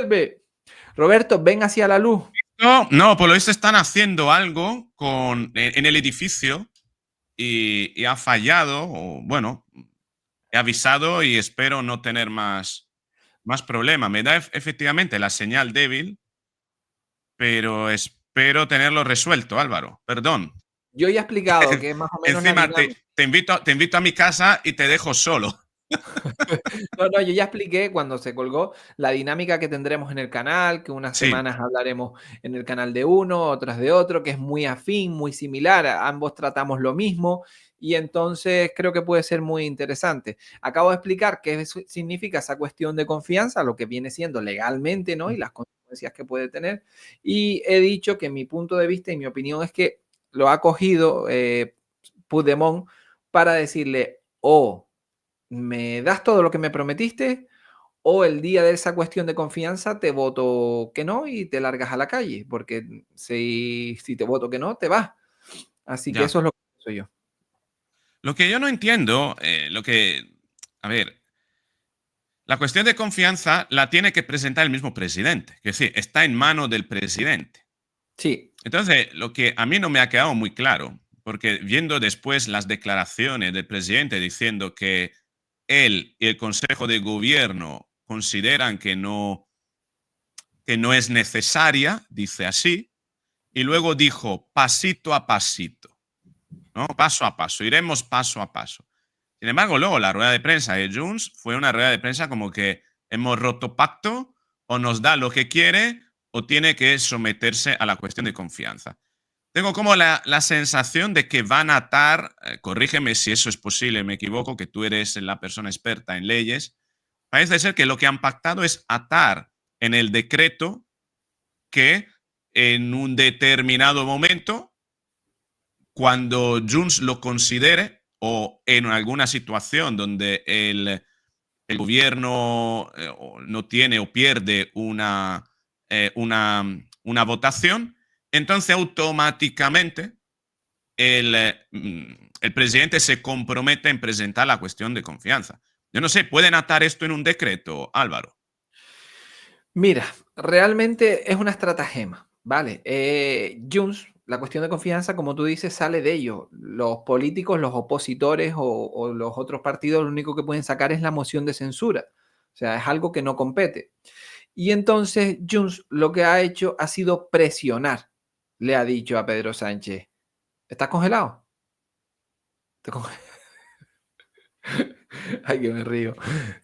vuelve. Roberto, ven hacia la luz. No, no, por lo visto están haciendo algo en el edificio y ha fallado, o bueno, he avisado y espero no tener más problema. Me da efectivamente la señal débil, pero espero tenerlo resuelto, Álvaro. Perdón. Yo ya he explicado que es más o menos la Encima dinámica. te invito a mi casa y te dejo solo. No, no, yo ya expliqué cuando se colgó la dinámica que tendremos en el canal, que unas Sí, semanas hablaremos en el canal de uno, otras de otro, que es muy afín, muy similar, ambos tratamos lo mismo y entonces creo que puede ser muy interesante. Acabo de explicar qué significa esa cuestión de confianza, lo que viene siendo legalmente, ¿no? Y las consecuencias que puede tener. Y he dicho que mi punto de vista y mi opinión es que lo ha cogido Puigdemont para decirle, oh, ¿me das todo lo que me prometiste? O el día de esa cuestión de confianza te voto que no y te largas a la calle, porque si te voto que no, te vas. Así que ya. eso es lo que pienso yo. Lo que yo no entiendo, a ver, la cuestión de confianza la tiene que presentar el mismo presidente, que sí, está en mano del presidente. Sí, Entonces, lo que a mí no me ha quedado muy claro, porque viendo después las declaraciones del presidente diciendo que él y el Consejo de Gobierno consideran que no es necesaria, dice así, y luego dijo pasito a pasito, ¿no? Paso a paso, iremos paso a paso. Sin embargo, luego la rueda de prensa de Junts fue una rueda de prensa como que hemos roto pacto, o nos da lo que quiere o tiene que someterse a la cuestión de confianza. Tengo como la sensación de que van a atar, corrígeme si eso es posible, me equivoco, que tú eres la persona experta en leyes, parece ser que lo que han pactado es atar en el decreto que en un determinado momento, cuando Junts lo considere o en alguna situación donde el gobierno no tiene o pierde una votación, entonces automáticamente el presidente se compromete en presentar la cuestión de confianza. Yo no sé, ¿pueden atar esto en un decreto, Álvaro? mira, realmente es una estratagema, ¿vale? Junts, la cuestión de confianza, como tú dices, sale de ellos. Los políticos, los opositores o los otros partidos, lo único que pueden sacar es la moción de censura. O sea, es algo que no compete. Y entonces Junts lo que ha hecho ha sido presionar. Le ha dicho a Pedro Sánchez, ¿estás congelado? ¿Te conge- Ay, que me río.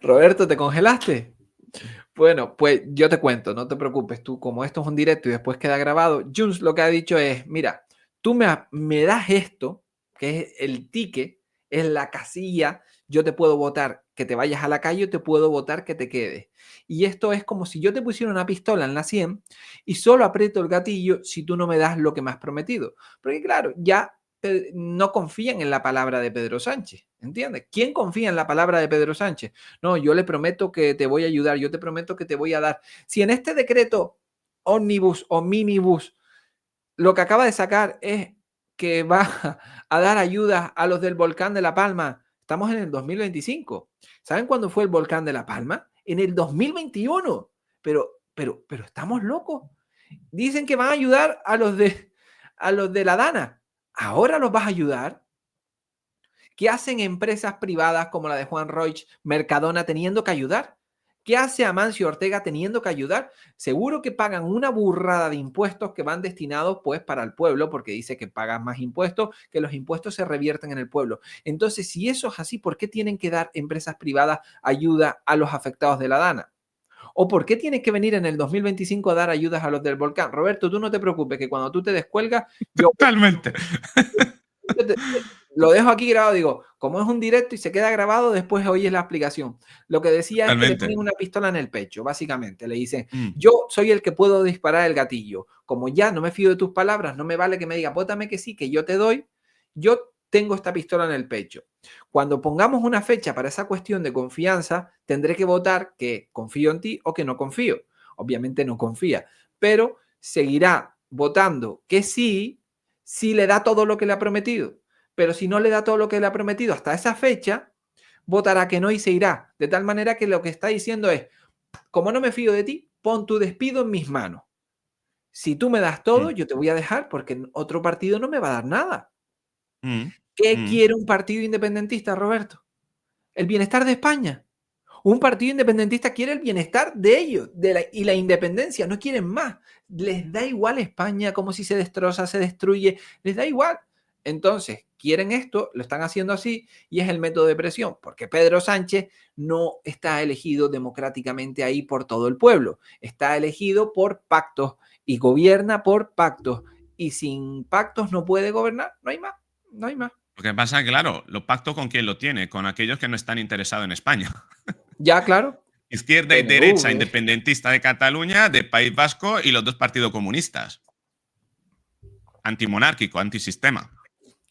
Roberto, ¿te congelaste? Bueno, pues yo te cuento, no te preocupes, tú como esto es un directo y después queda grabado, Junts lo que ha dicho es, mira, tú me das esto, que es el ticket, es la casilla, yo te puedo votar que te vayas a la calle o te puedo votar que te quedes. Y esto es como si yo te pusiera una pistola en la 100 y solo aprieto el gatillo si tú no me das lo que me has prometido. Porque claro, ya no confían en la palabra de Pedro Sánchez, ¿entiendes? ¿Quién confía en la palabra de Pedro Sánchez? No, yo le prometo que te voy a ayudar, yo te prometo que te voy a dar. Si en este decreto ómnibus o minibus lo que acaba de sacar es que va a dar ayuda a los del volcán de La Palma, estamos en el 2025. ¿Saben cuándo fue el volcán de La Palma? En el 2021. Pero estamos locos. Dicen que van a ayudar a los de la Dana. ¿Ahora los vas a ayudar? ¿Qué hacen empresas privadas como la de Juan Roig, Mercadona, teniendo que ayudar? ¿Qué hace Amancio Ortega teniendo que ayudar? Seguro que pagan una burrada de impuestos que van destinados pues para el pueblo, porque dice que pagan más impuestos, que los impuestos se revierten en el pueblo. Entonces, si eso es así, ¿por qué tienen que dar empresas privadas ayuda a los afectados de la Dana? ¿O por qué tienes que venir en el 2025 a dar ayudas a los del volcán? Roberto, tú no te preocupes, que cuando tú te descuelgas, yo Totalmente. lo dejo aquí grabado, digo, como es un directo y se queda grabado, después oyes la explicación. Lo que decía es que le Totalmente. ponen una pistola en el pecho, básicamente. Le dicen, Mm. yo soy el que puedo disparar el gatillo. Como ya no me fío de tus palabras, no me vale que me diga, pótame que sí, que yo te doy, yo tengo esta pistola en el pecho. Cuando pongamos una fecha para esa cuestión de confianza, tendré que votar que confío en ti o que no confío. Obviamente no confía, pero seguirá votando que sí si le da todo lo que le ha prometido. Pero si no le da todo lo que le ha prometido hasta esa fecha, votará que no y se irá. De tal manera que lo que está diciendo es, como no me fío de ti, pon tu despido en mis manos. Si tú me das todo, yo te voy a dejar porque otro partido no me va a dar nada. mm, ¿Qué mm. quiere un partido independentista, Roberto? El bienestar de España. Un partido independentista quiere el bienestar de ellos y la independencia, no quieren más. Les da igual España, como si se destroza, se destruye, les da igual. Entonces, quieren esto, lo están haciendo así y es el método de presión, porque Pedro Sánchez no está elegido democráticamente ahí por todo el pueblo, está elegido por pactos y gobierna por pactos y sin pactos no puede gobernar, no hay más, no hay más. Lo que pasa, claro, lo pacto con quién lo tiene, con aquellos que no están interesados en España. Ya, claro, Izquierda y derecha, PNV. independentista de Cataluña, de País Vasco y los dos partidos comunistas. Antimonárquico, antisistema.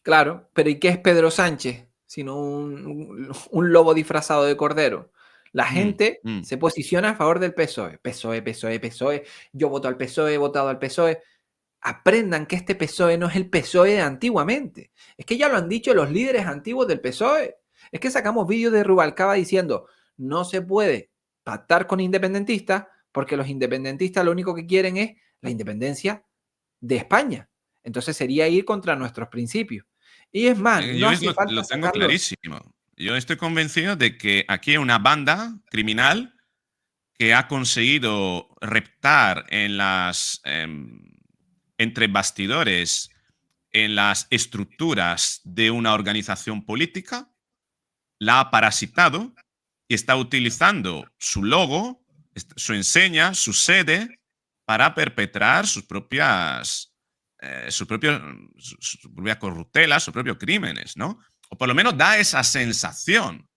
Claro, pero ¿y qué es Pedro Sánchez? Sino un lobo disfrazado de cordero. La Mm, gente mm. se posiciona a favor del PSOE. PSOE, PSOE, PSOE. Yo voto al PSOE, he votado al PSOE. Aprendan que este PSOE no es el PSOE de antiguamente. Es que ya lo han dicho los líderes antiguos del PSOE. Es que sacamos vídeos de Rubalcaba diciendo no se puede pactar con independentistas porque los independentistas lo único que quieren es la independencia de España. Entonces sería ir contra nuestros principios. Y es más, no Yo hace falta lo tengo sacarlo. clarísimo. Yo estoy convencido de que aquí hay una banda criminal que ha conseguido reptar en las entre bastidores, en las estructuras de una organización política, la ha parasitado y está utilizando su logo, su enseña, su sede para perpetrar sus propias, su propia corruptela, sus propios crímenes, ¿no? O por lo menos da esa sensación.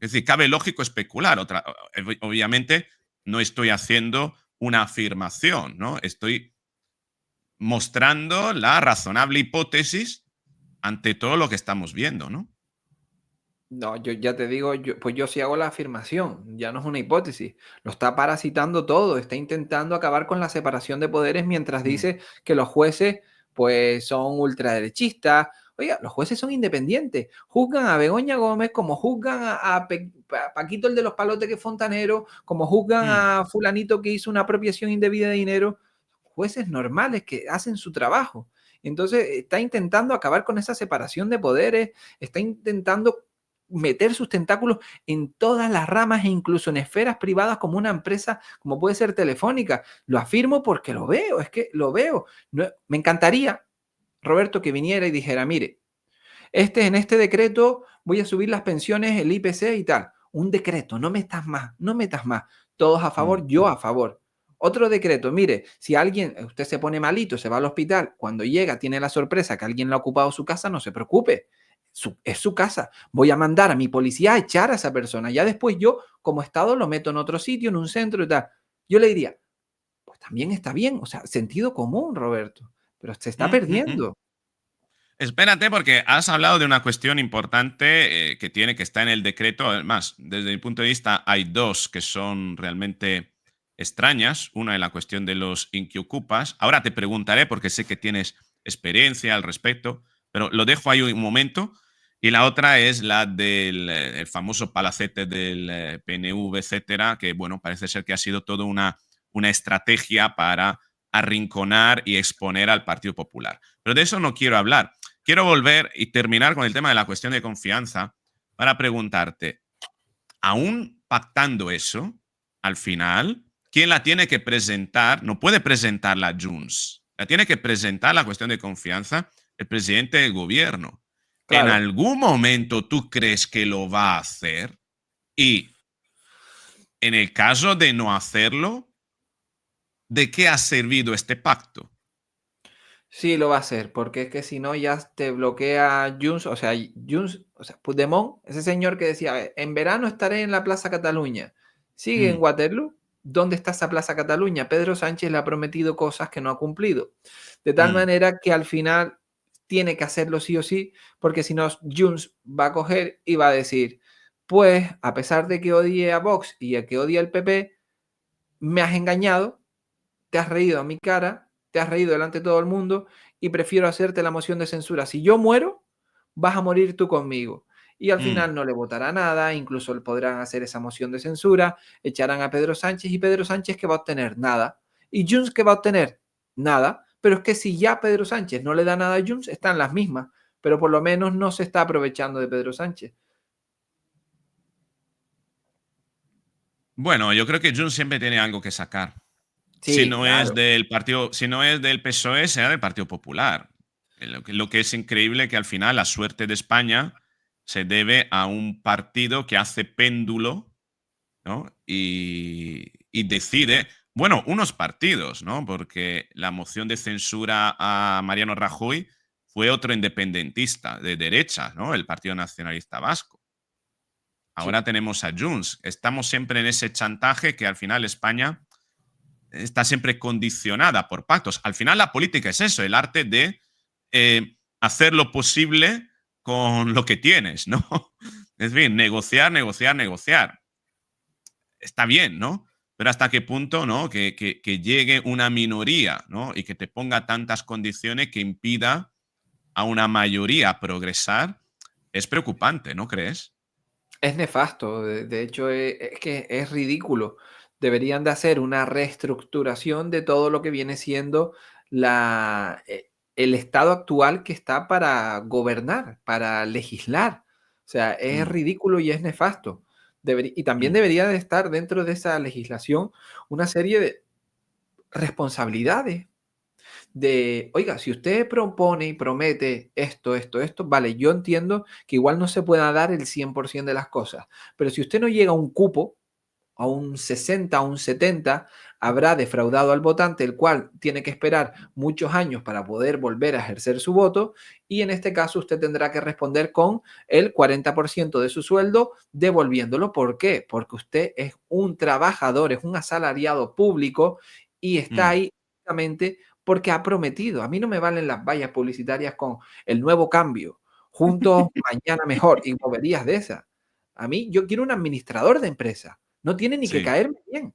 Es decir, cabe lógico especular. Obviamente no estoy haciendo una afirmación, ¿no? Estoy mostrando la razonable hipótesis ante todo lo que estamos viendo, ¿no? No, yo ya te digo, pues yo sí hago la afirmación, ya no es una hipótesis. Lo está parasitando todo, está intentando acabar con la separación de poderes mientras Mm, dice que los jueces pues son ultraderechistas. Oiga, los jueces son independientes. Juzgan a Begoña Gómez como juzgan a Paquito el de los palotes que es fontanero, como juzgan mm. a fulanito que hizo una apropiación indebida de dinero. Jueces normales que hacen su trabajo. Entonces está intentando acabar con esa separación de poderes, está intentando meter sus tentáculos en todas las ramas e incluso en esferas privadas como una empresa como puede ser Telefónica. Lo afirmo porque lo veo, es que lo veo. No, me encantaría, Roberto, que viniera y dijera, mire, en este decreto voy a subir las pensiones, el IPC y tal. Un decreto, no metas más, no metas más. Todos a Mm, favor, yo a favor. Otro decreto, mire, si alguien, usted se pone malito, se va al hospital, cuando llega tiene la sorpresa que alguien le ha ocupado su casa, no se preocupe. Es su casa. Voy a mandar a mi policía a echar a esa persona. Ya después yo, como Estado, lo meto en otro sitio, en un centro y tal. Yo le diría, pues también está bien. O sea, sentido común, Roberto. Pero se está mm, mm, mm. perdiendo. Espérate, porque has hablado de una cuestión importante que tiene que estar en el decreto. Además, desde mi punto de vista, hay dos que son realmente extrañas. Una es la cuestión de los inquiocupas. Ahora te preguntaré, porque sé que tienes experiencia al respecto, pero lo dejo ahí un momento. Y la otra es la del el famoso palacete del PNV, etcétera, que bueno, parece ser que ha sido toda una estrategia para arrinconar y exponer al Partido Popular. Pero de eso no quiero hablar. Quiero volver y terminar con el tema de la cuestión de confianza para preguntarte, aún pactando eso, al final, ¿quién la tiene que presentar? No puede presentarla Junts. La tiene que presentar la cuestión de confianza el presidente del gobierno. ¿En Claro. algún momento tú crees que lo va a hacer? Y en el caso de no hacerlo, ¿de qué ha servido este pacto? Sí, lo va a hacer, porque es que si no ya te bloquea Junts, o sea, Puigdemont, ese señor que decía, en verano estaré en la Plaza Cataluña, sigue en Mm, Waterloo, ¿dónde está esa Plaza Cataluña? Pedro Sánchez le ha prometido cosas que no ha cumplido, de tal mm, manera que al final tiene que hacerlo sí o sí, porque si no, Junts va a coger y va a decir, pues a pesar de que odie a Vox y a que odie al PP, me has engañado, te has reído a mi cara, te has reído delante de todo el mundo y prefiero hacerte la moción de censura. Si yo muero, vas a morir tú conmigo. y al Mm. final no le votará nada, incluso le podrán hacer esa moción de censura, echarán a Pedro Sánchez y Pedro Sánchez ¿qué va a obtener? Nada. ¿Y Junts qué va a obtener? Nada. Pero es que si ya Pedro Sánchez no le da nada a Junts, están las mismas, pero por lo menos no se está aprovechando de Pedro Sánchez. Bueno, yo creo que Junts siempre tiene algo que sacar. Si Sí, no es claro. del partido, si no es del PSOE, será del Partido Popular. Lo que es increíble que al final la suerte de España se debe a un partido que hace péndulo, ¿no? Y decide, bueno, unos partidos, ¿no? Porque la moción de censura a Mariano Rajoy fue otro independentista de derecha, ¿no? El Partido Nacionalista Vasco. Sí. Ahora tenemos a Junts. Estamos siempre en ese chantaje que al final España está siempre condicionada por pactos. Al final la política es eso, el arte de hacer lo posible con lo que tienes, ¿no? Es decir, negociar, negociar, negociar. Está bien, ¿no? Pero hasta qué punto, ¿no? Que llegue una minoría, ¿no? Y que te ponga tantas condiciones que impida a una mayoría progresar, es preocupante, ¿no crees? Es nefasto, de hecho es que es ridículo. Deberían de hacer una reestructuración de todo lo que viene siendo el estado actual que está para gobernar, para legislar. O sea, es Mm, ridículo y es nefasto. Y también mm, debería de estar dentro de esa legislación una serie de responsabilidades de, oiga, si usted propone y promete esto, esto, esto, vale, yo entiendo que igual no se pueda dar el 100% de las cosas, pero si usted no llega a un cupo, a un 60, a un 70, habrá defraudado al votante, el cual tiene que esperar muchos años para poder volver a ejercer su voto, y en este caso usted tendrá que responder con el 40% de su sueldo devolviéndolo. ¿Por qué? Porque usted es un trabajador, es un asalariado público y está mm. ahí únicamente porque ha prometido. A mí no me valen las vallas publicitarias con el nuevo cambio, juntos mañana mejor y boberías de esas. A mí, yo quiero un administrador de empresa. No tiene ni que Sí. caerme bien.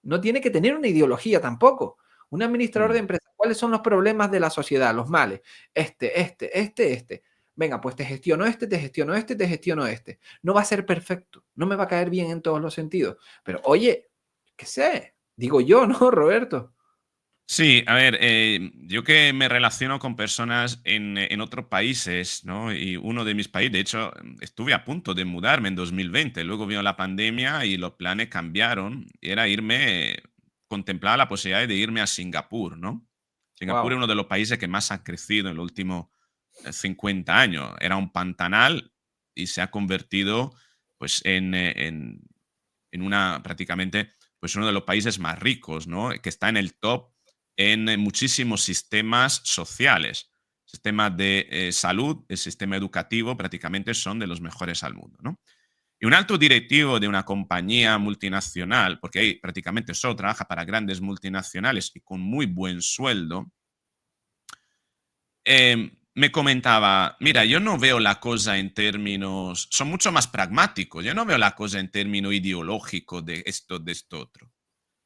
No tiene que tener una ideología tampoco. Un administrador de Mm. empresa, ¿cuáles son los problemas de la sociedad, los males? Este. Venga, pues te gestiono este, te gestiono este, te gestiono este. No va a ser perfecto, no me va a caer bien en todos los sentidos. Pero oye, qué sé, digo yo, ¿no, Roberto? Sí, a ver, yo que me relaciono con personas en otros países, ¿no? Y uno de mis países, de hecho, estuve a punto de mudarme en 2020, luego vino la pandemia y los planes cambiaron, y era irme, contemplaba la posibilidad de irme a Singapur, ¿no? Singapur es Wow, uno de los países que más ha crecido en los últimos 50 años. Era un pantanal y se ha convertido, pues, en una prácticamente, pues uno de los países más ricos, ¿no? Que está en el top en muchísimos sistemas sociales. Sistemas de salud, el sistema educativo prácticamente son de los mejores al mundo, ¿no? Y un alto directivo de una compañía multinacional, porque ahí prácticamente solo trabaja para grandes multinacionales y con muy buen sueldo, me comentaba, mira, yo no veo la cosa en términos, son mucho más pragmáticos, yo no veo la cosa en términos ideológicos de esto otro.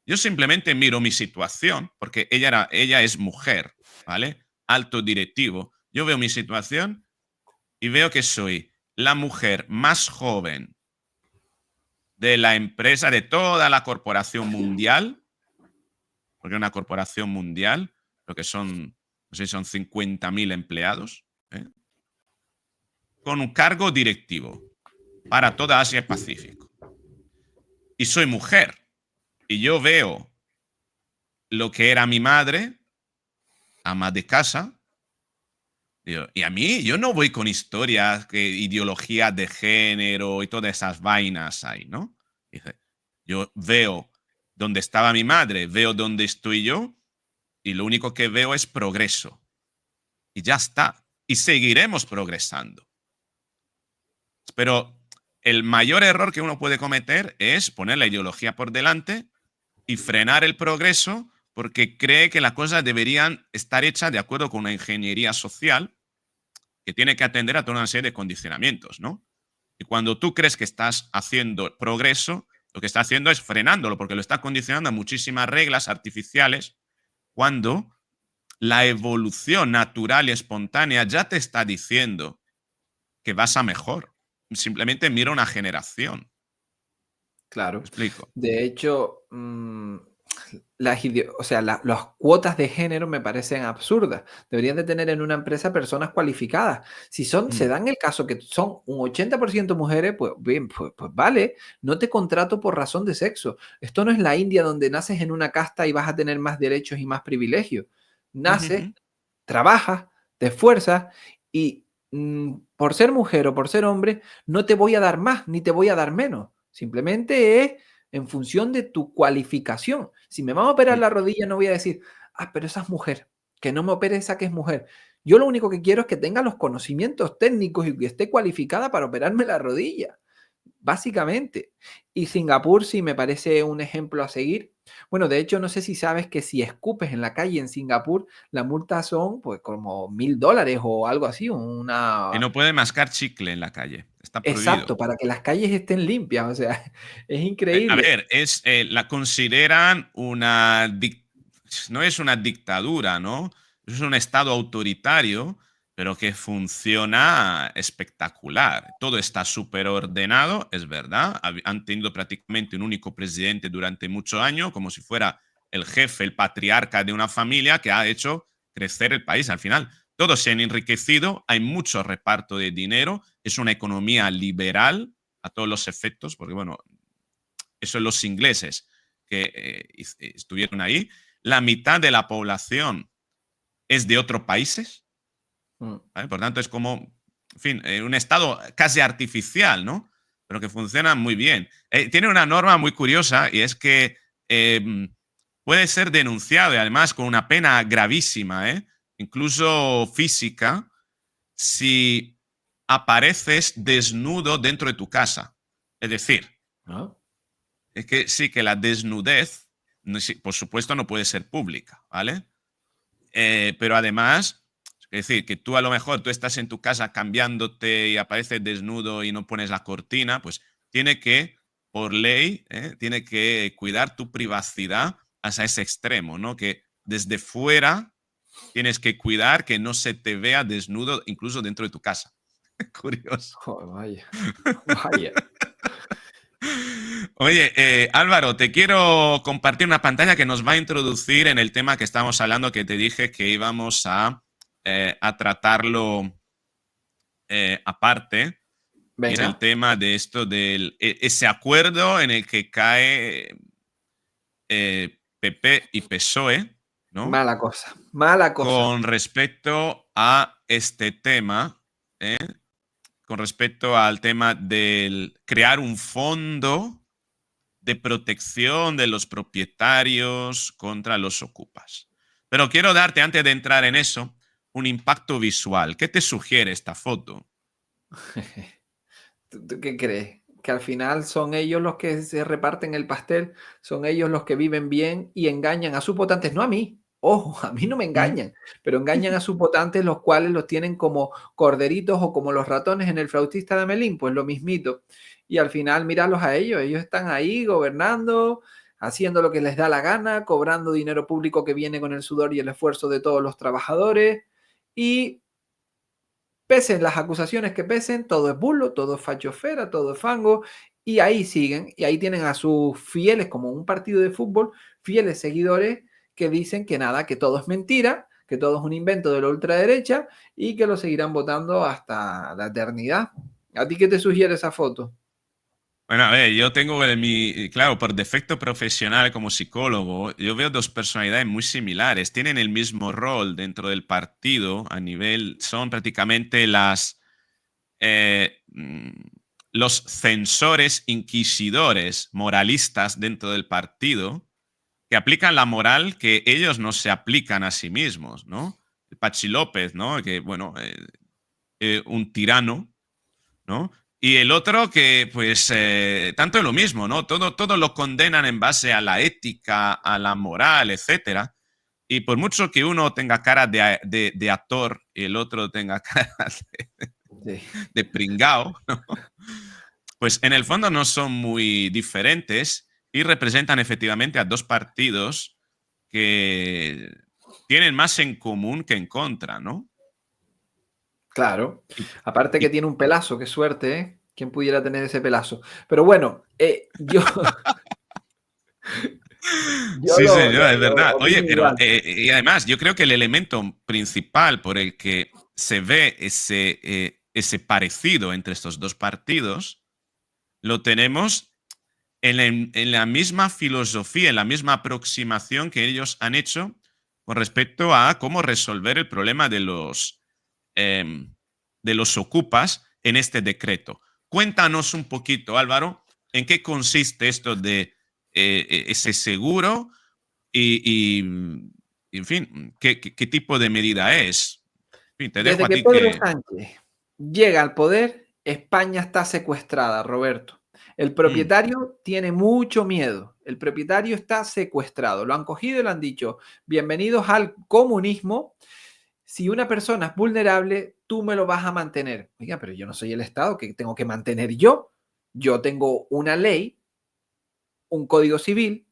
Yo simplemente miro mi situación, porque ella es mujer, ¿vale? Alto directivo. Yo veo mi situación y veo que soy la mujer más joven de la empresa, de toda la corporación mundial, porque es una corporación mundial, lo que son, no sé si son 50.000 empleados, ¿eh? Con un cargo directivo para toda Asia y Pacífico. Y soy mujer. Y yo veo lo que era mi madre, ama de casa. Y a mí, yo no voy con historias, que ideología de género y todas esas vainas ahí, ¿no? Dice, yo veo dónde estaba mi madre, veo dónde estoy yo, y lo único que veo es progreso. Y ya está. Y seguiremos progresando. Pero el mayor error que uno puede cometer es poner la ideología por delante y frenar el progreso porque cree que las cosas deberían estar hechas de acuerdo con una ingeniería social que tiene que atender a toda una serie de condicionamientos, ¿no? Y cuando tú crees que estás haciendo progreso, lo que está haciendo es frenándolo, porque lo está condicionando a muchísimas reglas artificiales, cuando la evolución natural y espontánea ya te está diciendo que vas a mejor. Simplemente mira una generación. ¿Me Claro. explico? De hecho, o sea, las cuotas de género me parecen absurdas. Deberían de tener en una empresa personas cualificadas. Si se Mm. dan el caso que son un 80% mujeres, pues bien, pues vale, no te contrato por razón de sexo. Esto no es la India donde naces en una casta y vas a tener más derechos y más privilegios. Naces, Ujujú. trabajas, te esfuerzas y por ser mujer o por ser hombre, no te voy a dar más ni te voy a dar menos. Simplemente es en función de tu cualificación. Si me van a operar Mm. la rodilla, no voy a decir, pero esa es mujer, que no me opere esa que es mujer. Yo lo único que quiero es que tenga los conocimientos técnicos y que esté cualificada para operarme la rodilla, básicamente. Y Singapur sí me parece un ejemplo a seguir. Bueno, de hecho, no sé si sabes que si escupes en la calle en Singapur, la multa son pues como $1000 o algo así, Y una. no puede mascar chicle en la calle. Está prohibido. Exacto, para que las calles estén limpias, o sea, es A increíble. ver, la consideran no es una dictadura, ¿no? Es un estado autoritario, pero que funciona espectacular. Todo está súper ordenado, es verdad. Han tenido prácticamente un único presidente durante muchos años, como si fuera el jefe, el patriarca de una familia que ha hecho crecer el país. Al final, todos se han enriquecido, hay mucho reparto de dinero, es una economía liberal a todos los efectos, porque bueno, eso los ingleses que estuvieron ahí, la mitad de la población es de otros países, Mm. ¿vale? Por tanto, es como, en fin, un estado casi artificial, ¿no? Pero que funciona muy bien. Tiene una norma muy curiosa y es que puede ser denunciado y además con una pena gravísima, incluso física, si apareces desnudo dentro de tu casa. Es decir, ¿No? es que sí, que la desnudez, por supuesto, no puede ser pública, ¿vale? Pero además, es decir, que tú a lo mejor tú estás en tu casa cambiándote y apareces desnudo y no pones la cortina, pues tiene que, por ley, tiene que cuidar tu privacidad hasta ese extremo, ¿no? Que desde fuera tienes que cuidar que no se te vea desnudo incluso dentro de tu casa. Curioso. Joder, vaya, vaya. Oye, Álvaro, te quiero compartir una pantalla que nos va a introducir en el tema que estamos hablando, que te dije que íbamos a tratarlo aparte, y era el Venga, tema de esto ese acuerdo en el que cae PP y PSOE, ¿no? mala cosa, mala cosa. Con respecto a este tema, ¿eh? Con respecto al tema del crear un fondo de protección de los propietarios contra los ocupas. Pero quiero darte, antes de entrar en eso, un impacto visual. ¿Qué te sugiere esta foto? ¿Tú qué crees? Que al final son ellos los que se reparten el pastel, son ellos los que viven bien y engañan a sus votantes, no a mí. Ojo, a mí no me ¿Mm? engañan, pero engañan a sus votantes, los cuales los tienen como corderitos o como los ratones en el flautista de Melín, pues lo mismito. Y al final, míralos a ellos, ellos están ahí gobernando, haciendo lo que les da la gana, cobrando dinero público que viene con el sudor y el esfuerzo de todos los trabajadores. Y pesen las acusaciones que pesen, todo es bulo, todo es fachofera, todo es fango, y ahí siguen, y ahí tienen a sus fieles, como un partido de fútbol, fieles seguidores que dicen que nada, que todo es mentira, que todo es un invento de la ultraderecha y que lo seguirán votando hasta la eternidad. ¿A ti qué te sugiere esa foto? Bueno, a ver, yo tengo claro, por defecto profesional como psicólogo, yo veo dos personalidades muy similares. Tienen el mismo rol dentro del partido a nivel, son prácticamente eh, mm, los censores, inquisidores, moralistas dentro del partido, que aplican la moral que ellos no se aplican a sí mismos, ¿no? Pachi López, ¿no? Que, bueno, un tirano, ¿no? Y el otro que, pues, tanto es lo mismo, ¿no? Todo lo condenan en base a la ética, a la moral, etcétera. Y por mucho que uno tenga cara de actor y el otro tenga cara Sí. de pringao, ¿no? Pues en el fondo no son muy diferentes y representan efectivamente a dos partidos que tienen más en común que en contra, ¿no? Claro. Y- Aparte que y- tiene un pelazo, qué suerte, ¿eh? ¿Quién pudiera tener ese pelazo? Pero bueno, yo Sí, lo, señor, lo- es lo verdad. Oye, opino pero igual. y además yo creo que el elemento principal por el que se ve ese parecido entre estos dos partidos lo tenemos en la misma filosofía, en la misma aproximación que ellos han hecho con respecto a cómo resolver el problema em, de los ocupas en este decreto. Cuéntanos un poquito, Álvaro, en qué consiste esto de ese seguro en fin, qué tipo de medida es. En fin, te dejo Desde a que ti Pedro que... Sánchez llega al poder, España está secuestrada, Roberto. El Mm, propietario tiene mucho miedo. El propietario está secuestrado. Lo han cogido y le han dicho, bienvenidos al comunismo. Si una persona es vulnerable, tú me lo vas a mantener. Oiga, pero yo no soy el Estado, que tengo que mantener yo. Yo tengo una ley, un código civil,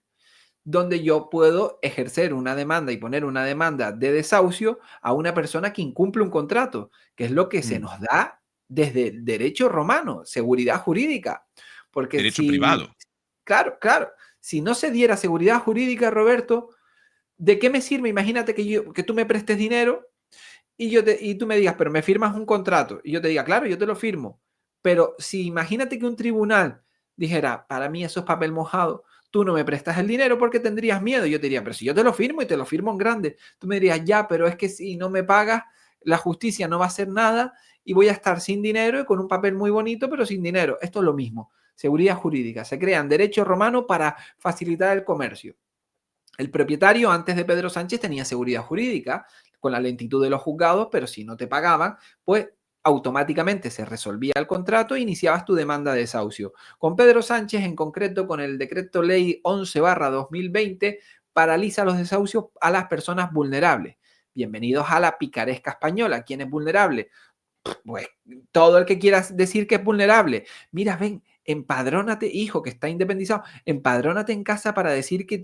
donde yo puedo ejercer una demanda y poner una demanda de desahucio a una persona que incumple un contrato, que es lo que se mm. nos da desde el derecho romano, seguridad jurídica. Porque Derecho si, privado. claro, claro, si no se diera seguridad jurídica, Roberto, ¿de qué me sirve? Imagínate que tú me prestes dinero y tú me digas, pero me firmas un contrato. Y yo te diga, claro, yo te lo firmo. Pero si imagínate que un tribunal dijera, para mí eso es papel mojado, tú no me prestas el dinero porque tendrías miedo. Yo te diría, pero si yo te lo firmo y te lo firmo en grande, tú me dirías, ya, pero es que si no me pagas, la justicia no va a hacer nada y voy a estar sin dinero y con un papel muy bonito, pero sin dinero. Esto es lo mismo. Seguridad jurídica. Se crean derechos romanos para facilitar el comercio. El propietario antes de Pedro Sánchez tenía seguridad jurídica con la lentitud de los juzgados, pero si no te pagaban, pues automáticamente se resolvía el contrato e iniciabas tu demanda de desahucio. Con Pedro Sánchez, en concreto, con el decreto ley 11/2020, paraliza los desahucios a las personas vulnerables. Bienvenidos a la picaresca española. ¿Quién es vulnerable? Pues todo el que quiera decir que es vulnerable. Mira, ven, empadrónate, hijo, que está independizado, empadrónate en casa para decir que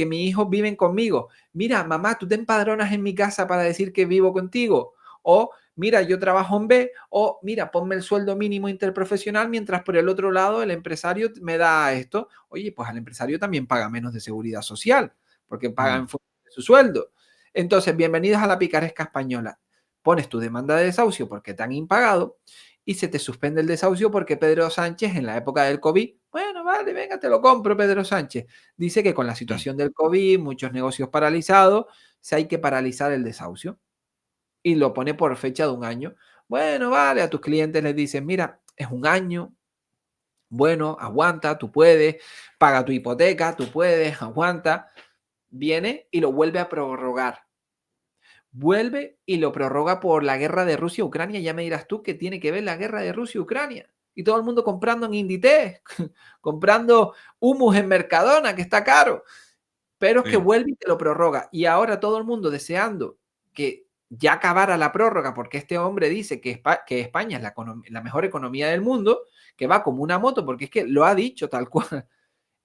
mis hijos viven conmigo. Mira, mamá, tú te empadronas en mi casa para decir que vivo contigo. O, mira, yo trabajo en B, o, mira, ponme el sueldo mínimo interprofesional, mientras por el otro lado el empresario me da esto. Oye, pues al empresario también paga menos de seguridad social, porque paga en Mm, función de su sueldo. Entonces, bienvenidos a la picaresca española. Pones tu demanda de desahucio porque te han impagado y se te suspende el desahucio porque Pedro Sánchez en la época del COVID, bueno, vale, venga, te lo compro, Pedro Sánchez. Dice que con la mm. situación del COVID, muchos negocios paralizados, se hay que paralizar el desahucio y lo pone por fecha de un año. Bueno, vale, a tus clientes les dices, mira, es un año, bueno, aguanta, tú puedes, paga tu hipoteca, tú puedes, aguanta. Viene y lo vuelve a prorrogar, vuelve y lo prorroga por la guerra de Rusia-Ucrania. Ya me dirás tú qué tiene que ver la guerra de Rusia-Ucrania. Y todo el mundo comprando en Inditex, comprando humus en Mercadona, que está caro. Pero es que Sí. vuelve y te lo prorroga. Y ahora todo el mundo deseando que ya acabara la prórroga, porque este hombre dice que España es la mejor economía del mundo, que va como una moto, porque es que lo ha dicho tal cual,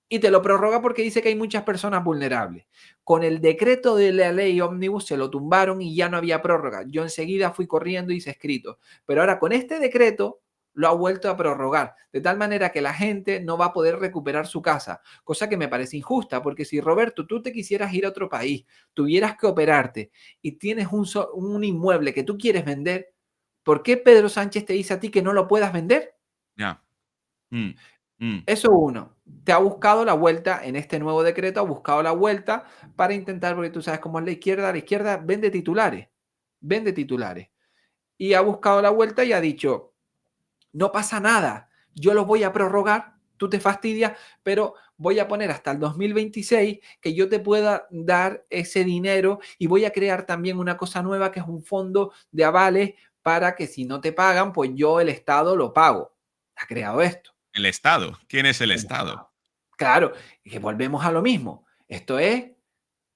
y te lo prorroga porque dice que hay muchas personas vulnerables. Con el decreto de la ley Omnibus se lo tumbaron y ya no había prórroga. Yo enseguida fui corriendo y hice escrito. Pero ahora con este decreto lo ha vuelto a prorrogar, de tal manera que la gente no va a poder recuperar su casa, cosa que me parece injusta, porque si Roberto, tú te quisieras ir a otro país, tuvieras que operarte y tienes un inmueble que tú quieres vender, ¿por qué Pedro Sánchez te dice a ti que no lo puedas vender? Ya. Mm, mm. Eso uno, te ha buscado la vuelta en este nuevo decreto, ha buscado la vuelta para intentar, porque tú sabes cómo es la izquierda vende titulares. Y ha buscado la vuelta y ha dicho, no pasa nada, yo los voy a prorrogar, tú te fastidias, pero voy a poner hasta el 2026 que yo te pueda dar ese dinero y voy a crear también una cosa nueva que es un fondo de avales para que si no te pagan, pues yo el Estado lo pago. Ha creado esto. El Estado. ¿Quién es el Estado? Claro, que volvemos a lo mismo. Esto es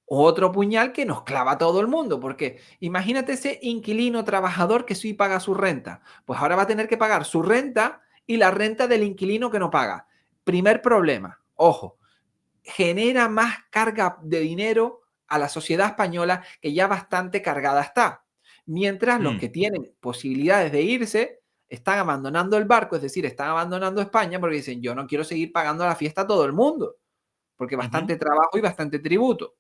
otro puñal que nos clava a todo el mundo, porque imagínate ese inquilino trabajador que sí paga su renta, pues ahora va a tener que pagar su renta y la renta del inquilino que no paga. Primer problema, ojo, genera más carga de dinero a la sociedad española que ya bastante cargada está. mientras los que tienen posibilidades de irse están abandonando el barco, es decir, están abandonando España porque dicen, yo no quiero seguir pagando la fiesta a todo el mundo, porque bastante trabajo y bastante tributo.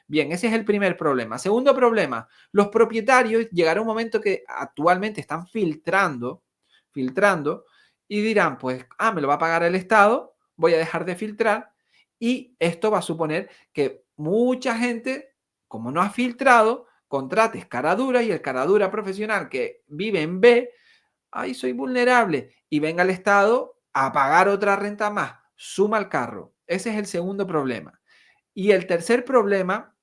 Bien, ese es el primer problema. Segundo problema, los propietarios llegará un momento que actualmente están filtrando y dirán, pues, me lo va a pagar el Estado, voy a dejar de filtrar y esto va a suponer que mucha gente, como no ha filtrado, contrate escaradura y el caradura profesional que vive en B, ay, soy vulnerable y venga el Estado a pagar otra renta más, suma al carro. Ese es el segundo problema. Y el tercer problema,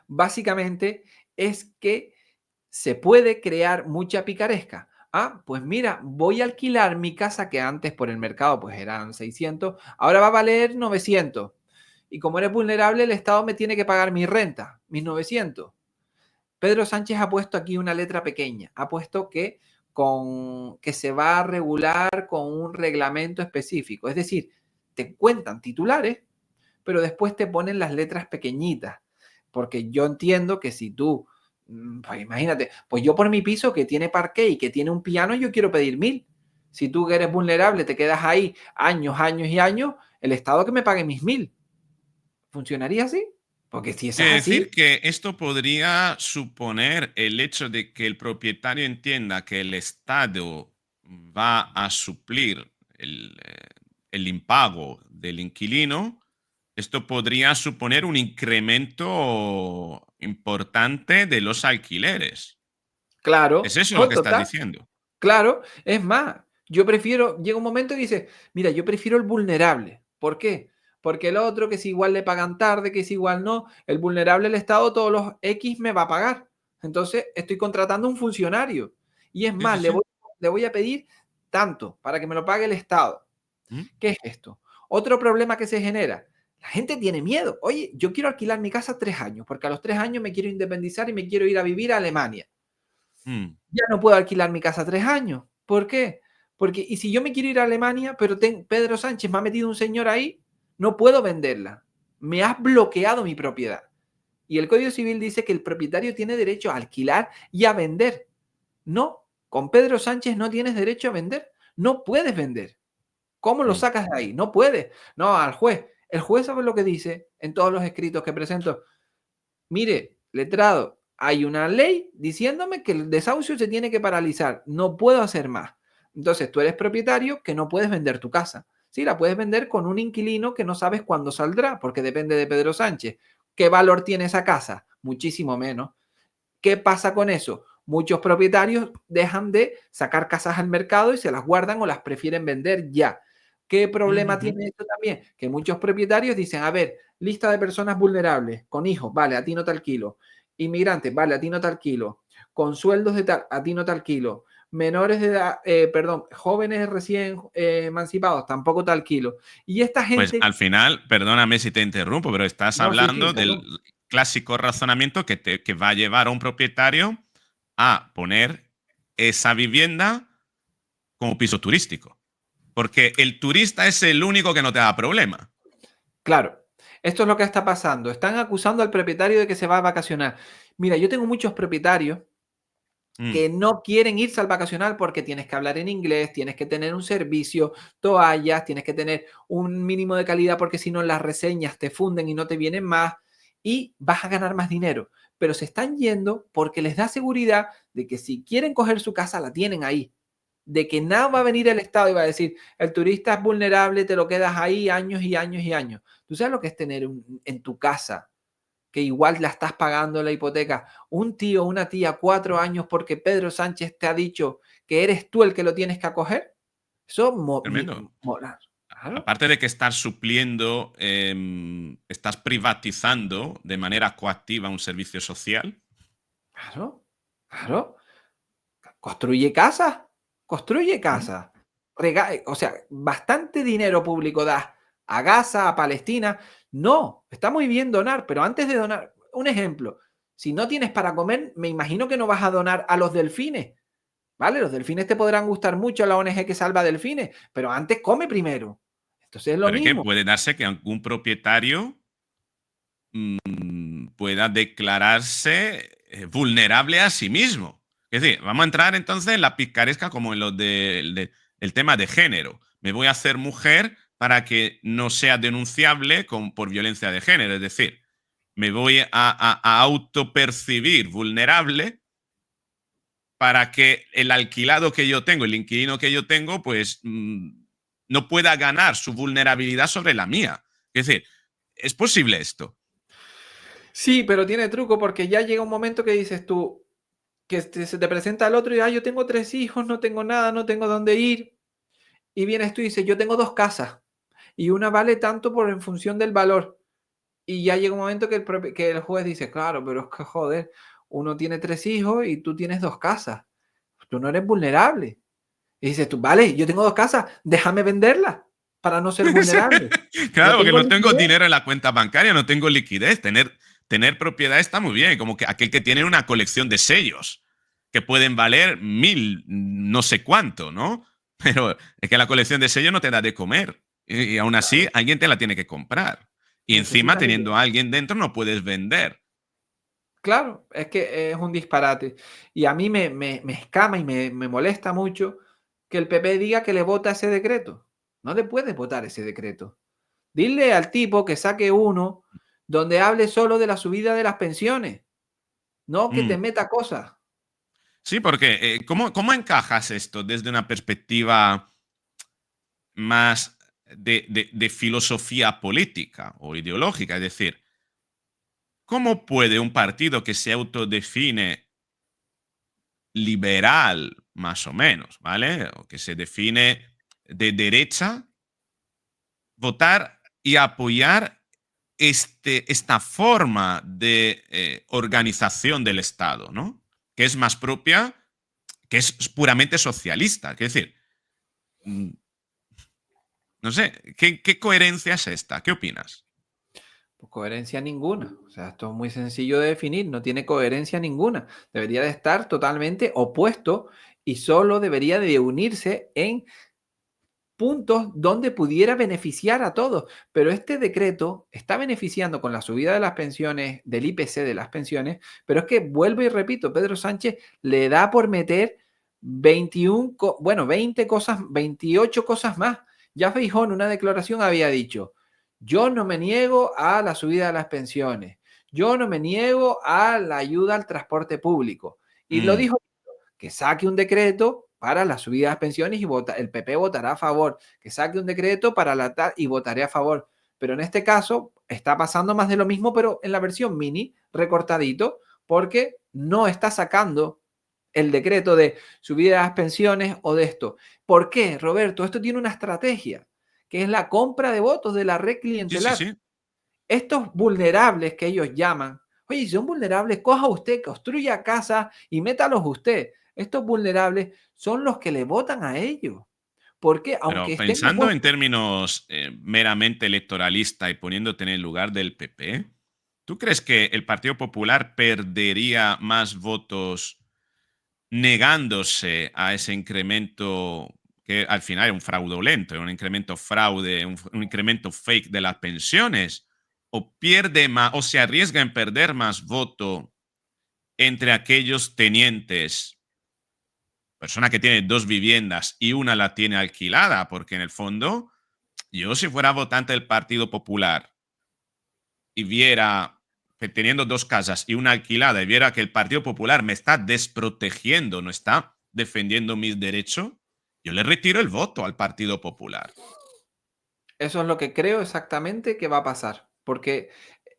básicamente, es que se puede crear mucha picaresca. Pues mira, voy a alquilar mi casa que antes por el mercado pues eran 600, ahora va a valer 900. Y como eres vulnerable, el Estado me tiene que pagar mi renta, mis 900. Pedro Sánchez ha puesto aquí una letra pequeña, ha puesto que se va a regular con un reglamento específico. Es decir, te cuentan titulares, pero después te ponen las letras pequeñitas. Porque yo entiendo que si tú, pues imagínate, pues yo por mi piso que tiene parqué y que tiene un piano, yo quiero pedir 1000. Si tú que eres vulnerable te quedas ahí años, años y años, el Estado que me pague mis 1000. ¿Funcionaría así? Porque si eso es Quiere así, decir que esto podría suponer el hecho de que el propietario entienda que el Estado va a suplir el impago del inquilino. Esto podría suponer un incremento importante de los alquileres. ¿Es claro, eso lo que estás total. diciendo? Claro, es más, yo prefiero, llega un momento que dice, mira, yo prefiero el vulnerable. ¿Por qué? Porque el otro, que si igual le pagan tarde, que si igual no, el vulnerable el Estado todos los X me va a pagar. Entonces, estoy contratando un funcionario. Y es Sí, sí, más, sí. le voy a pedir tanto para que me lo pague el Estado. ¿Mm? ¿Qué es esto? Otro problema que se genera. La gente tiene miedo. Oye, yo quiero alquilar mi casa 3 años, porque a los 3 años me quiero independizar y me quiero ir a vivir a Alemania. Mm. Ya no puedo alquilar mi casa 3 años. ¿Por qué? Porque, y si yo me quiero ir a Alemania, pero Pedro Sánchez me ha metido un señor ahí, no puedo venderla. Me has bloqueado mi propiedad. Y el Código Civil dice que el propietario tiene derecho a alquilar y a vender. No, con Pedro Sánchez no tienes derecho a vender. No puedes vender. ¿Cómo lo Mm. sacas de ahí? No puedes. No, al juez. El juez sabe lo que dice en todos los escritos que presento. Mire, letrado, hay una ley diciéndome que el desahucio se tiene que paralizar. No puedo hacer más. Entonces, tú eres propietario que no puedes vender tu casa. Sí, la puedes vender con un inquilino que no sabes cuándo saldrá, porque depende de Pedro Sánchez. ¿Qué valor tiene esa casa? Muchísimo menos. ¿Qué pasa con eso? Muchos propietarios dejan de sacar casas al mercado y se las guardan o las prefieren vender ya. ¿Qué problema Ujujú. tiene esto también? Que muchos propietarios dicen, a ver, lista de personas vulnerables, con hijos, vale, a ti no te alquilo. Inmigrantes, vale, a ti no te alquilo. Con sueldos de tal, a ti no te alquilo. Menores de edad, perdón, jóvenes recién emancipados, tampoco te alquilo. Y esta Pues gente, al final, perdóname si te interrumpo, pero estás no, sí, sí, hablando del perdón. clásico razonamiento que va a llevar a un propietario a poner esa vivienda como piso turístico. Porque el turista es el único que no te da problema. Claro, esto es lo que está pasando. Están acusando al propietario de que se va a vacacionar. Mira, yo tengo muchos propietarios Mm. que no quieren irse al vacacional porque tienes que hablar en inglés, tienes que tener un servicio, toallas, tienes que tener un mínimo de calidad porque si no las reseñas te funden y no te vienen más y vas a ganar más dinero. Pero se están yendo porque les da seguridad de que si quieren coger su casa la tienen ahí, de que nada va a venir el Estado y va a decir, el turista es vulnerable, te lo quedas ahí años y años y años. ¿Tú sabes lo que es tener en tu casa, que igual la estás pagando la hipoteca, un tío o una tía 4 años porque Pedro Sánchez te ha dicho que eres tú el que lo tienes que acoger? Eso Tremendo. mola. Claro, Aparte de que estás supliendo, estás privatizando de manera coactiva un servicio social. claro, claro. Construye casas, construye Mm. casas. O sea, bastante dinero público das a Gaza, a Palestina. No, está muy bien donar, pero antes de donar, un ejemplo, si no tienes para comer, me imagino que no vas a donar a los delfines, ¿vale? Los delfines te podrán gustar mucho, la ONG que salva delfines, pero antes come primero. Entonces es lo Pero es que mismo. puede darse que algún propietario pueda declararse vulnerable a sí mismo. Es decir, vamos a entrar entonces en la picaresca como en lo el tema de género. Me voy a hacer mujer para que no sea denunciable por violencia de género. Es decir, me voy a autopercibir vulnerable para que el alquilado que yo tengo, el inquilino que yo tengo, pues no pueda ganar su vulnerabilidad sobre la mía. Es decir, ¿es posible esto? Sí, pero tiene truco porque ya llega un momento que dices tú, que se te presenta el otro y, yo tengo 3 hijos, no tengo nada, no tengo dónde ir. Y vienes tú y dices, yo tengo 2 casas y una vale tanto por en función del valor. Y ya llega un momento que que el juez dice, claro, pero es que joder, uno tiene 3 hijos y tú tienes 2 casas. Tú no eres vulnerable. Y dices tú, vale, yo tengo 2 casas, déjame venderlas para no ser vulnerable. No Claro, porque tengo no tengo liquidez. dinero en la cuenta bancaria, no tengo liquidez. Tener propiedad está muy bien, como que aquel que tiene una colección de sellos que pueden valer 1000, no sé cuánto, ¿no? Pero es que la colección de sellos no te da de comer. Y aún así, alguien te la tiene que comprar. Y encima, Necesitas teniendo liquidez. a alguien dentro, no puedes vender. Claro, es que es un disparate. Y a mí me escama y me molesta mucho que el PP diga que le vota ese decreto. No le puedes votar ese decreto. Dile al tipo que saque uno donde hable solo de la subida de las pensiones, no que te Mm. meta cosas. Sí, porque ¿cómo encajas esto desde una perspectiva más de filosofía política o ideológica? Es decir, ¿cómo puede un partido que se autodefine liberal, más o menos, ¿vale? O que se define de derecha, votar y apoyar esta forma de organización del Estado, ¿no? Que es más propia, que es puramente socialista. Es decir, mm, no sé, ¿qué coherencia es esta? ¿Qué opinas? Pues coherencia ninguna. O sea, esto es muy sencillo de definir, no tiene coherencia ninguna. Debería de estar totalmente opuesto y solo debería de unirse en puntos donde pudiera beneficiar a todos. Pero este decreto está beneficiando con la subida de las pensiones, del IPC de las pensiones, pero es que vuelvo y repito, Pedro Sánchez le da por meter 21, bueno, 20 cosas, 28 cosas más. Ya Feijóo en una declaración había dicho, yo no me niego a la subida de las pensiones, yo no me niego a la ayuda al transporte público. Y lo Mm, dijo que saque un decreto para la subida de las pensiones y el PP votará a favor, que saque un decreto para la tal y votaré a favor. Pero en este caso está pasando más de lo mismo, pero en la versión mini, recortadito, porque no está sacando el decreto de subida de las pensiones o de esto. ¿Por qué, Roberto? Esto tiene una estrategia, que es la compra de votos de la red sí, sí, clientelar. sí. Estos vulnerables que ellos llaman, oye, si son vulnerables, coja usted, construya casa y métalos usted. Estos vulnerables son los que le votan a ellos. Porque aunque Pero estén pensando en opuestos, términos meramente electoralista y poniéndote en el lugar del PP, ¿tú crees que el Partido Popular perdería más votos negándose a ese incremento que al final es un fraudulento, es un incremento fraude, un incremento fake de las pensiones? ¿O pierde más, o se arriesga en perder más voto entre aquellos tenientes, persona que tiene dos viviendas y una la tiene alquilada? Porque en el fondo, yo si fuera votante del Partido Popular y viera que teniendo dos casas y una alquilada y viera que el Partido Popular me está desprotegiendo, no está defendiendo mis derechos, yo le retiro el voto al Partido Popular. eso es lo que creo exactamente que va a pasar. Porque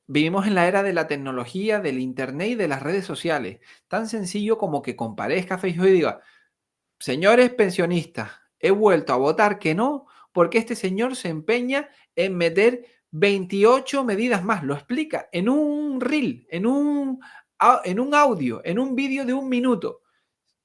vivimos en la era de la tecnología, del internet y de las redes sociales. Tan sencillo como que comparezca Facebook y diga, señores pensionistas, he vuelto a votar que no, porque este señor se empeña en meter 28 medidas más. Lo explica en un reel, en un audio, en un vídeo de 1 minuto.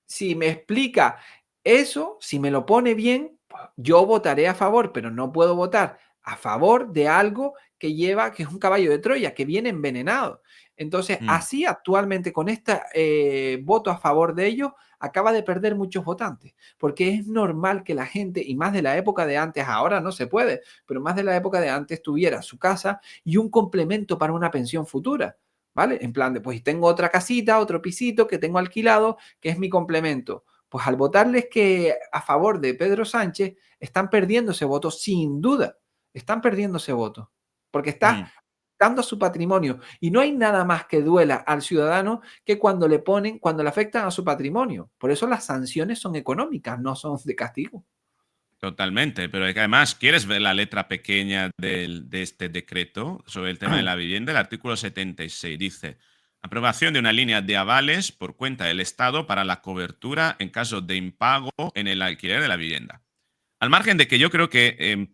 Si me explica eso, si me lo pone bien, pues, yo votaré a favor, pero no puedo votar a favor de algo que lleva, que es un caballo de Troya, que viene envenenado. Entonces, Mm. así actualmente con este voto a favor de ellos, acaba de perder muchos votantes, porque es normal que la gente, y más de la época de antes, ahora no se puede, pero más de la época de antes tuviera su casa y un complemento para una pensión futura. ¿vale? En plan de, pues tengo otra casita, otro pisito que tengo alquilado, que es mi complemento. Pues al votarles que a favor de Pedro Sánchez, están perdiendo ese voto, sin duda, están perdiendo ese voto, porque está Mm, dando su patrimonio. Y no hay nada más que duela al ciudadano que cuando cuando le afectan a su patrimonio. Por eso las sanciones son económicas, no son de castigo. totalmente, pero es que además, ¿quieres ver la letra pequeña de este decreto sobre el tema de la vivienda? El artículo 76 dice: aprobación de una línea de avales por cuenta del Estado para la cobertura en caso de impago en el alquiler de la vivienda. Al margen de que yo creo que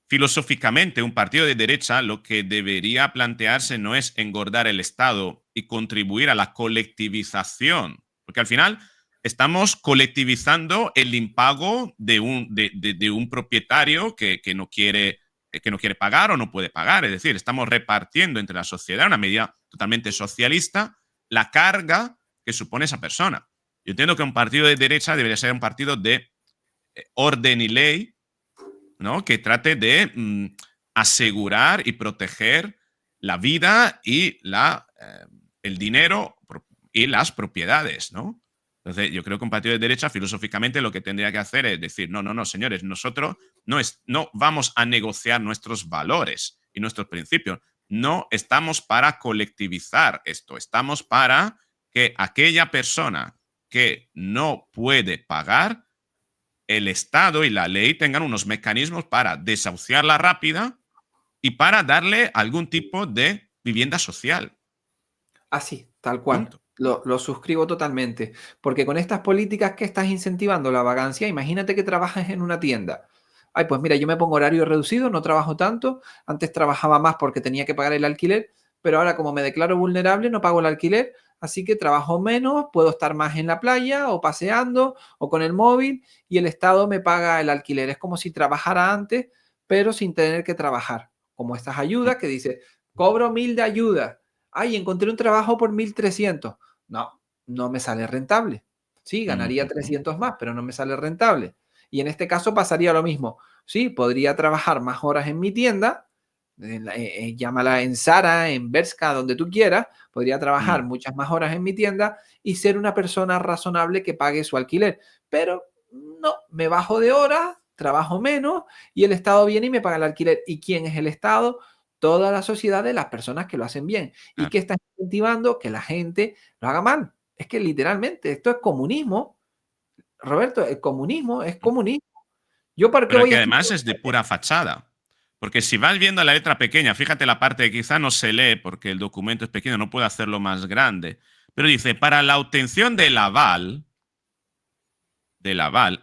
filosóficamente un partido de derecha lo que debería plantearse no es engordar el Estado y contribuir a la colectivización, porque al final estamos colectivizando el impago de un propietario que no quiere pagar o no puede pagar. Es decir, estamos repartiendo entre la sociedad, una medida totalmente socialista, la carga que supone esa persona. Yo entiendo que un partido de derecha debería ser un partido de orden y ley, ¿no? Que trate de asegurar y proteger la vida y el dinero y las propiedades, ¿no? Entonces, yo creo que un partido de derecha, filosóficamente, lo que tendría que hacer es decir, no, no, no, señores, nosotros no vamos a negociar nuestros valores y nuestros principios. No estamos para colectivizar esto, estamos para que aquella persona que no puede pagar, el Estado y la ley tengan unos mecanismos para desahuciarla rápida y para darle algún tipo de vivienda social. Así, tal cual. Punto. Lo suscribo totalmente. Porque con estas políticas que estás incentivando la vagancia, imagínate que trabajas en una tienda. Ay, pues mira, yo me pongo horario reducido, no trabajo tanto. Antes trabajaba más porque tenía que pagar el alquiler, pero ahora como me declaro vulnerable, no pago el alquiler. Así que trabajo menos, puedo estar más en la playa o paseando o con el móvil y el Estado me paga el alquiler. Es como si trabajara antes, pero sin tener que trabajar. Como estas Mm, ayudas que dice, cobro 1.000 de ayuda. Ay, encontré un trabajo por 1.300. No, no me sale rentable. Sí, ganaría mm. 300 más, pero no me sale rentable. Y en este caso pasaría lo mismo. Sí, podría trabajar más horas en mi tienda, llámala en Zara, en Bershka, donde tú quieras, podría trabajar Mm. muchas más horas en mi tienda y ser una persona razonable que pague su alquiler. Pero no, me bajo de horas, trabajo menos y el Estado viene y me paga el alquiler. ¿Y quién es el Estado? Toda la sociedad de las personas que lo hacen bien. ¿Y Claro. que está incentivando? Que la gente lo haga mal. Es que literalmente esto es comunismo. Roberto, el comunismo es Mm. comunismo. ¿Yo para qué Pero voy que a además estudiar? es de pura fachada. Porque si vas viendo la letra pequeña, fíjate la parte que quizá no se lee porque el documento es pequeño, no puedo hacerlo más grande. Pero dice, para la obtención del aval,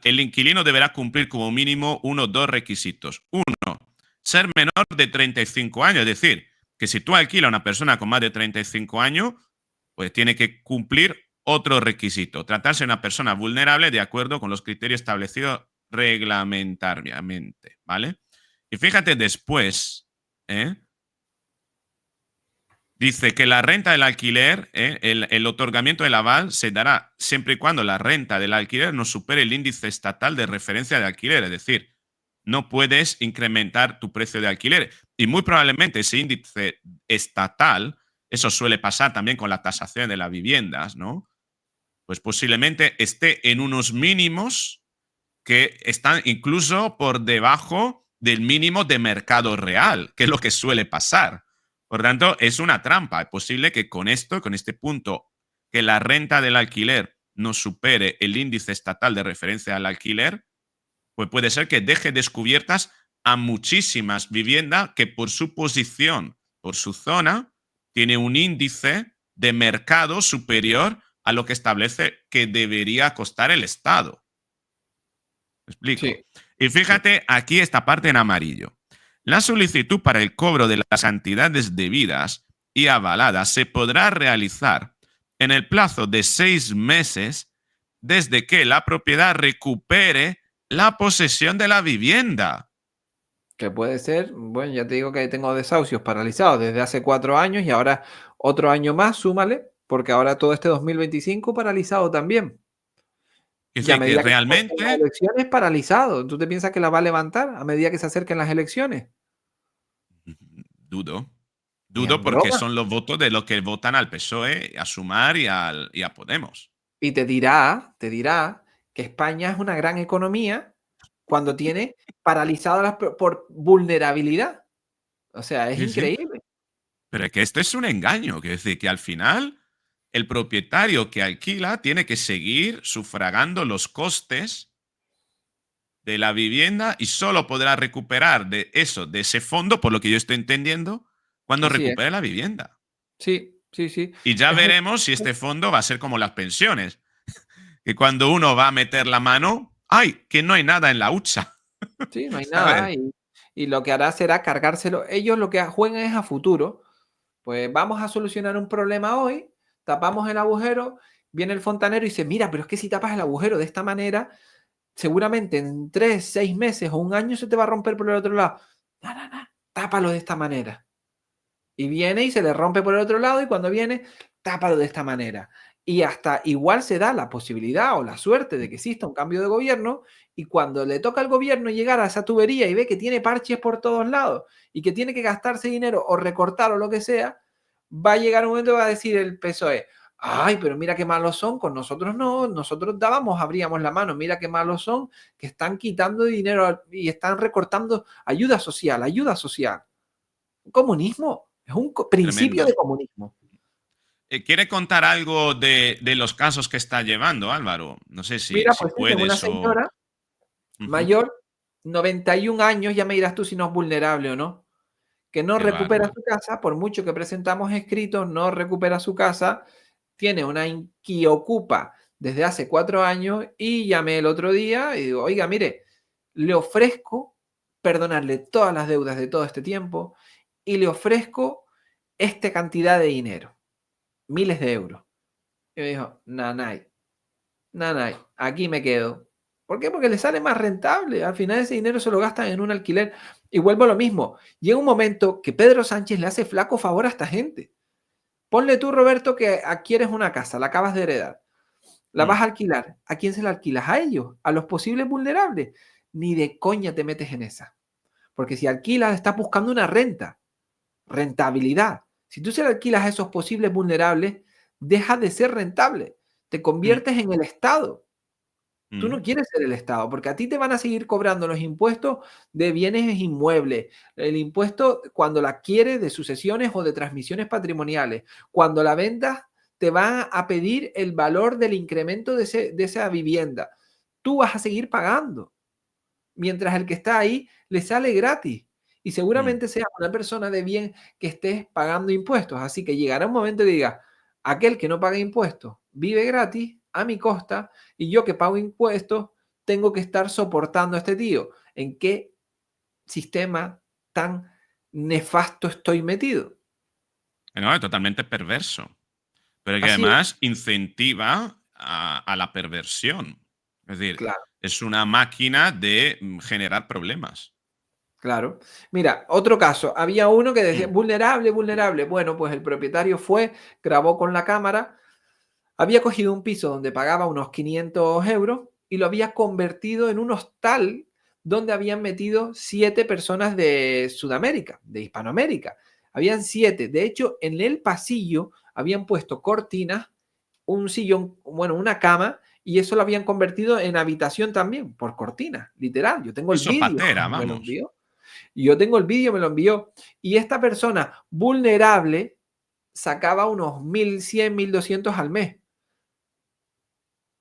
el inquilino deberá cumplir como mínimo uno o dos requisitos. Uno, ser menor de 35 años. Es decir, que si tú alquilas a una persona con más de 35 años, pues tiene que cumplir otro requisito. Tratarse de una persona vulnerable de acuerdo con los criterios establecidos reglamentariamente. ¿Vale? Y fíjate después, ¿eh? Dice que la renta del alquiler, el otorgamiento del aval se dará siempre y cuando la renta del alquiler no supere el índice estatal de referencia de alquiler. Es decir, no puedes incrementar tu precio de alquiler. Y muy probablemente ese índice estatal, eso suele pasar también con la tasación de las viviendas, ¿no? Pues posiblemente esté en unos mínimos que están incluso por debajo del mínimo de mercado real, que es lo que suele pasar. Por tanto, es una trampa. Es posible que con esto, con este punto, que la renta del alquiler no supere el índice estatal de referencia al alquiler, pues puede ser que deje descubiertas a muchísimas viviendas que por su posición, por su zona, tiene un índice de mercado superior a lo que establece que debería costar el Estado. ¿Me explico? Sí, Y sí. fíjate aquí esta parte en amarillo. La solicitud para el cobro de las cantidades debidas y avaladas se podrá realizar en el plazo de 6 meses desde que la propiedad recupere la posesión de la vivienda. Que puede ser, bueno, ya te digo que tengo desahucios paralizados desde hace 4 años y ahora otro año más, súmale, porque ahora todo este 2025 paralizado también. Es Y a decir, que medida que se acerquen las realmente elecciones, paralizado. ¿Tú te piensas que la va a levantar a medida que se acerquen las elecciones? dudo. Ni Dudo en porque broma. son los votos de los que votan al PSOE, a Sumar y a Podemos. Y te dirá que España es una gran economía cuando tiene paralizadas por vulnerabilidad. O sea, es Sí, sí. increíble. Pero es que esto es un engaño, que es decir, que al final el propietario que alquila tiene que seguir sufragando los costes de la vivienda y solo podrá recuperar de eso, de ese fondo, por lo que yo estoy entendiendo, cuando Así es. recupere la vivienda. Sí, sí, sí. Y ya Es un veremos si este fondo va a ser como las pensiones, que cuando uno va a meter la mano, ¡ay! Que no hay nada en la hucha, sí, no hay ¿sabes? nada y lo que hará será cargárselo. Ellos lo que juegan es a futuro. Pues vamos a solucionar un problema hoy, tapamos el agujero, viene el fontanero y dice, mira, pero es que si tapas el agujero de esta manera, seguramente en 3, 6 meses o un año se te va a romper por el otro lado. No, no, no, tápalo de esta manera. Y viene y se le rompe por el otro lado y cuando viene, tápalo de esta manera. Y hasta igual se da la posibilidad o la suerte de que exista un cambio de gobierno y cuando le toca al gobierno llegar a esa tubería y ve que tiene parches por todos lados y que tiene que gastarse dinero o recortar o lo que sea, va a llegar un momento que va a decir el PSOE, ay, pero mira qué malos son, con nosotros no, nosotros dábamos, abríamos la mano, mira qué malos son, que están quitando dinero y están recortando ayuda social, ayuda social. Comunismo, es un principio Tremendo. de comunismo. ¿Quiere contar algo de los casos que está llevando, Álvaro? No sé Mira, si pues sí, tengo una puedes o... señora Ujú. mayor, 91 años, ya me dirás tú si no es vulnerable o no, que no Qué recupera bárbaro. su casa, por mucho que presentamos escritos, no recupera su casa, tiene una inquiocupa desde hace 4 años y llamé el otro día y digo, oiga, mire, le ofrezco perdonarle todas las deudas de todo este tiempo y le ofrezco esta cantidad de dinero, miles de euros. Y me dijo, nanay, nanay, aquí me quedo. ¿Por qué? Porque le sale más rentable. Al final ese dinero se lo gastan en un alquiler. Y vuelvo a lo mismo. Llega un momento que Pedro Sánchez le hace flaco favor a esta gente. Ponle tú, Roberto, que adquieres una casa, la acabas de heredar. La Mm. vas a alquilar. ¿A quién se la alquilas? A ellos, a los posibles vulnerables. Ni de coña te metes en esa. Porque si alquilas, estás buscando una renta, rentabilidad. Si tú se la alquilas a esos posibles vulnerables, deja de ser rentable. Te Mm. conviertes en el Estado. Tú Mm. no quieres ser el Estado, porque a ti te van a seguir cobrando los impuestos de bienes inmuebles, el impuesto cuando la adquieres de sucesiones o de transmisiones patrimoniales. Cuando la vendas, te van a pedir el valor del incremento de esa vivienda. Tú vas a seguir pagando, mientras el que está ahí le sale gratis. Y Mm. seguramente sea una persona de bien que estés pagando impuestos. Así que llegará un momento que diga, aquel que no paga impuestos vive gratis a mi costa y yo que pago impuestos tengo que estar soportando a este tío. ¿En qué sistema tan nefasto estoy metido? No, es totalmente perverso. Pero que Así es, además incentiva a la perversión. Es decir, claro. es una máquina de generar problemas. Claro. Mira, otro caso. Había uno que decía, Mm. vulnerable, vulnerable. Bueno, pues el propietario fue, grabó con la cámara. Había cogido un piso donde pagaba unos 500 euros y lo había convertido en un hostal donde habían metido 7 personas de Sudamérica, de Hispanoamérica. Habían 7. De hecho, en el pasillo habían puesto cortinas, un sillón, bueno, una cama, y eso lo habían convertido en habitación también, por cortinas, literal. Yo tengo el Piso vídeo, patera, me lo vamos. envió. Y yo tengo el vídeo, me lo envió. Y esta persona vulnerable sacaba unos 1.100, 1.200 al mes.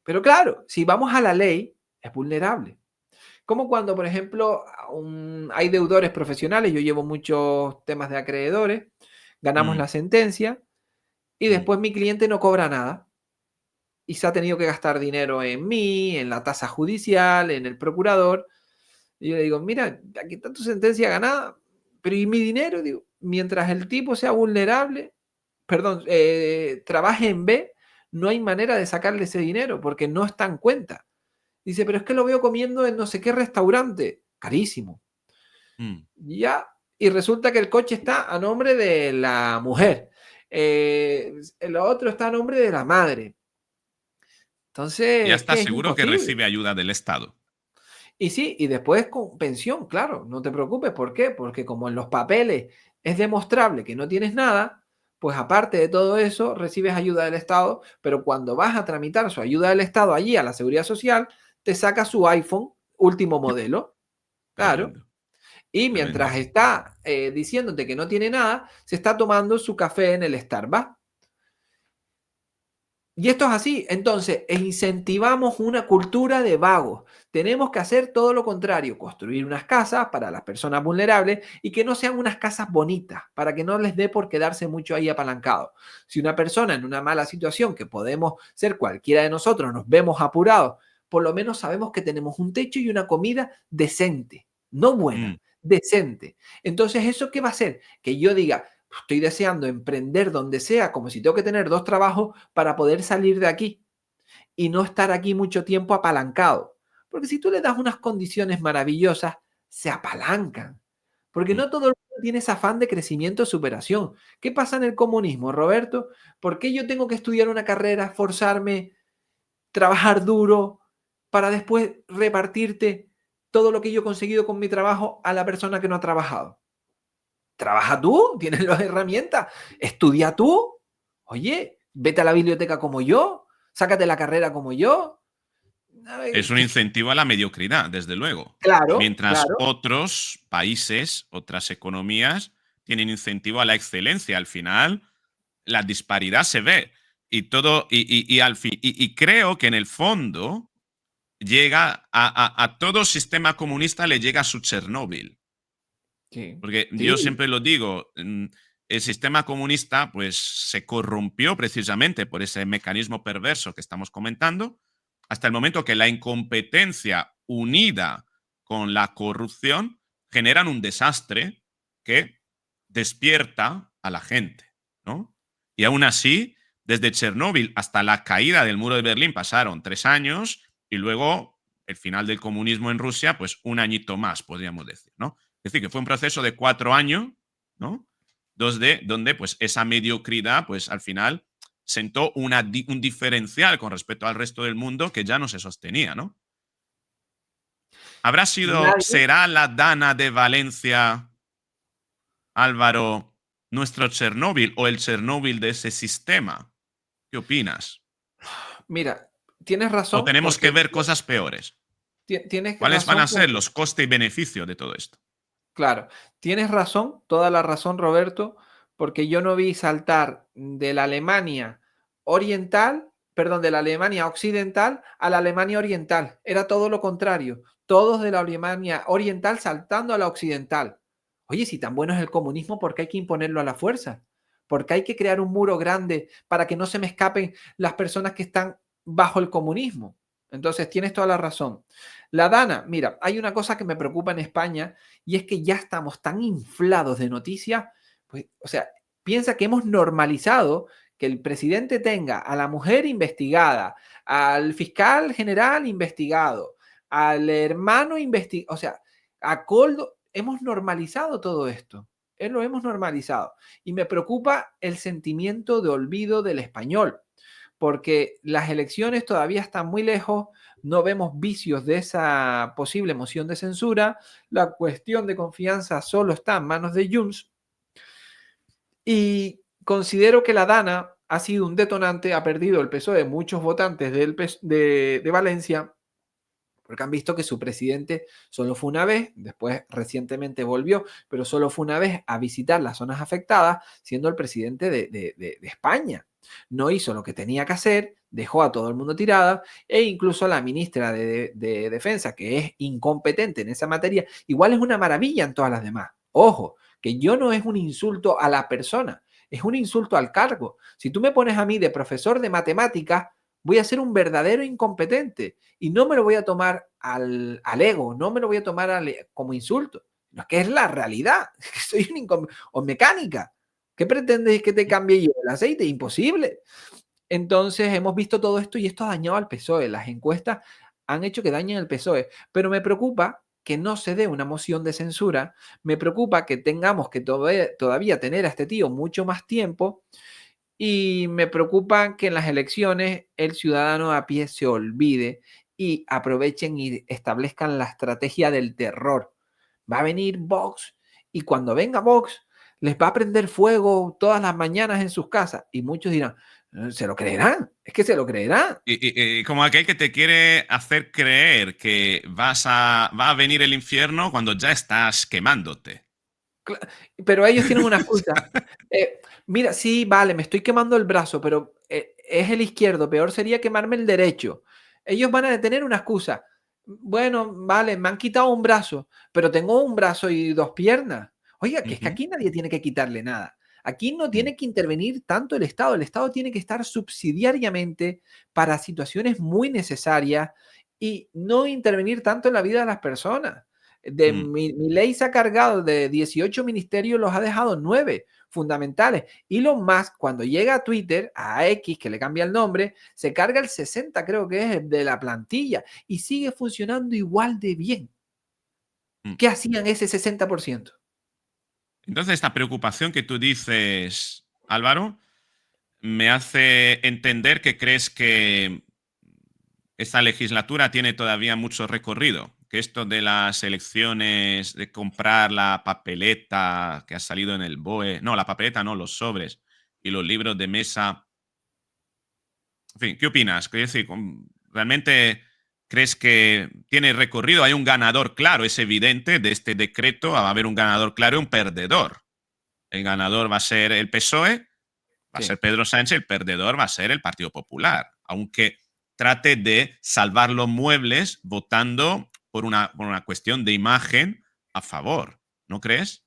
Pero claro, si vamos a la ley, es vulnerable. Como cuando, por ejemplo, hay deudores profesionales, yo llevo muchos temas de acreedores, ganamos Mm. la sentencia y Mm. después mi cliente no cobra nada y se ha tenido que gastar dinero en mí, en la tasa judicial, en el procurador. Y yo le digo, mira, aquí está tu sentencia ganada, pero ¿y mi dinero? Digo, mientras el tipo sea vulnerable, perdón, trabaje en B, no hay manera de sacarle ese dinero porque no está en cuenta. Dice, pero es que lo veo comiendo en no sé qué restaurante. Carísimo. Mm. Ya, y resulta que el coche está a nombre de la mujer. El otro está a nombre de la madre. Ya Entonces, es está que es seguro que imposible. recibe ayuda del Estado. Y sí, y después con pensión, claro, no te preocupes. ¿Por qué? Porque como en los papeles es demostrable que no tienes nada, pues aparte de todo eso, recibes ayuda del Estado, pero cuando vas a tramitar su ayuda del Estado allí a la Seguridad Social, te saca su iPhone último modelo, claro. Tremendo, Y tremendo. mientras está diciéndote que no tiene nada, se está tomando su café en el Starbucks. Y esto es así. Entonces, incentivamos una cultura de vagos. Tenemos que hacer todo lo contrario, construir unas casas para las personas vulnerables y que no sean unas casas bonitas, para que no les dé por quedarse mucho ahí apalancado. Si una persona en una mala situación, que podemos ser cualquiera de nosotros, nos vemos apurados, por lo menos sabemos que tenemos un techo y una comida decente, no buena, Mm, decente. Entonces, ¿eso qué va a hacer? Que yo diga, estoy deseando emprender donde sea, como si tengo que tener 2 trabajos para poder salir de aquí y no estar aquí mucho tiempo apalancado. Porque si tú le das unas condiciones maravillosas, se apalancan. Porque mm. no todo el mundo tiene ese afán de crecimiento, superación. ¿Qué pasa en el comunismo, Roberto? ¿Por qué yo tengo que estudiar una carrera, esforzarme, trabajar duro para después repartirte todo lo que yo he conseguido con mi trabajo a la persona que no ha trabajado? Trabaja tú, tienes las herramientas, estudia tú. Oye, vete a la biblioteca como yo, sácate la carrera como yo. A ver, Es un incentivo a la mediocridad, desde luego. claro, Mientras claro. otros países, otras economías, tienen incentivo a la excelencia. Al final, la disparidad se ve. Y todo, y al fin, y creo que en el fondo llega a todo sistema comunista le llega su Chernóbil. Sí, Porque yo sí, siempre lo digo, el sistema comunista pues se corrompió precisamente por ese mecanismo perverso que estamos comentando, hasta el momento que la incompetencia unida con la corrupción generan un desastre que despierta a la gente, ¿no? Y aún así, desde Chernóbil hasta la caída del muro de Berlín pasaron 3 años y luego el final del comunismo en Rusia, pues un añito más, podríamos decir, ¿no? Es decir, que fue un proceso de 4 años, ¿no? Donde pues, esa mediocridad, pues al final sentó un diferencial con respecto al resto del mundo que ya no se sostenía, ¿no? nadie. ¿Será la Dana de Valencia, Álvaro, nuestro Chernóbil o el Chernóbil de ese sistema? ¿Qué opinas? Mira, tienes ¿O razón tenemos que porque ver cosas peores? tienes ¿Cuáles van razón a ser porque los costes y beneficios de todo esto? claro, tienes razón, toda la razón, Roberto, porque yo no vi saltar de la Alemania oriental, perdón, de la Alemania occidental a la Alemania oriental. Era todo lo contrario. Todos de la Alemania oriental saltando a la occidental. Oye, si tan bueno es el comunismo, ¿por qué hay que imponerlo a la fuerza? ¿Por qué hay que crear un muro grande para que no se me escapen las personas que están bajo el comunismo? Entonces, tienes toda la razón. La Dana, mira, hay una cosa que me preocupa en España y es que ya estamos tan inflados de noticias, pues, o sea, piensa que hemos normalizado que el presidente tenga a la mujer investigada, al fiscal general investigado, al hermano investigado, o sea, a Coldo, hemos normalizado todo esto. Lo hemos normalizado. Y me preocupa el sentimiento de olvido del español, porque las elecciones todavía están muy lejos, no vemos vicios de esa posible moción de censura, la cuestión de confianza solo está en manos de Junts y considero que la Dana ha sido un detonante, ha perdido el PSOE de muchos votantes de Valencia porque han visto que su presidente solo fue una vez, después recientemente volvió, pero solo fue una vez a visitar las zonas afectadas, siendo el presidente de España. No hizo lo que tenía que hacer, dejó a todo el mundo tirada e incluso a la ministra de Defensa, que es incompetente en esa materia, igual es una maravilla en todas las demás. Ojo, que yo no es un insulto a la persona, es un insulto al cargo. Si tú me pones a mí de profesor de matemáticas, voy a ser un verdadero incompetente y no me lo voy a tomar al ego, no me lo voy a tomar como insulto. No, es que es la realidad. Soy un o mecánica. ¿Qué pretendes que te cambie yo el aceite? Imposible. Entonces hemos visto todo esto y esto ha dañado al PSOE. Las encuestas han hecho que dañen el PSOE. Pero me preocupa que no se dé una moción de censura. Me preocupa que tengamos que todavía tener a este tío mucho más tiempo y me preocupa que en las elecciones el ciudadano a pie se olvide y aprovechen y establezcan la estrategia del terror. Va a venir Vox y cuando venga Vox les va a prender fuego todas las mañanas en sus casas. Y muchos dirán, se lo creerán, es que se lo creerán. Y como aquel que te quiere hacer creer que va a venir el infierno cuando ya estás quemándote. Pero ellos tienen una excusa. Mira, sí, vale, me estoy quemando el brazo, pero es el izquierdo. Peor sería quemarme el derecho. Ellos van a tener una excusa. Bueno, vale, me han quitado un brazo, pero tengo un brazo y dos piernas. Oiga, que es que Ujú. aquí nadie tiene que quitarle nada. Aquí no Mm, tiene que intervenir tanto el Estado. El Estado tiene que estar subsidiariamente para situaciones muy necesarias y no intervenir tanto en la vida de las personas. mm. Mi ley se ha cargado de 18 ministerios, los ha dejado 9 fundamentales. Elon Musk, cuando llega a Twitter, a X, que le cambia el nombre, se carga el 60, creo que es, de la plantilla y sigue funcionando igual de bien. Mm. ¿Qué hacían ese 60%? Entonces, esta preocupación que tú dices, Álvaro, me hace entender que crees que esta legislatura tiene todavía mucho recorrido, que esto de las elecciones, de comprar la papeleta que ha salido en el BOE, no, la papeleta no, los sobres y los libros de mesa. En fin, ¿qué opinas? Quiero decir, ¿realmente crees que tiene recorrido? Hay un ganador claro, es evidente, de este decreto. Va a haber un ganador claro y un perdedor. El ganador va a ser el PSOE, va a Sí. ser Pedro Sánchez, el perdedor va a ser el Partido Popular, aunque trate de salvar los muebles votando por una cuestión de imagen a favor, ¿no crees?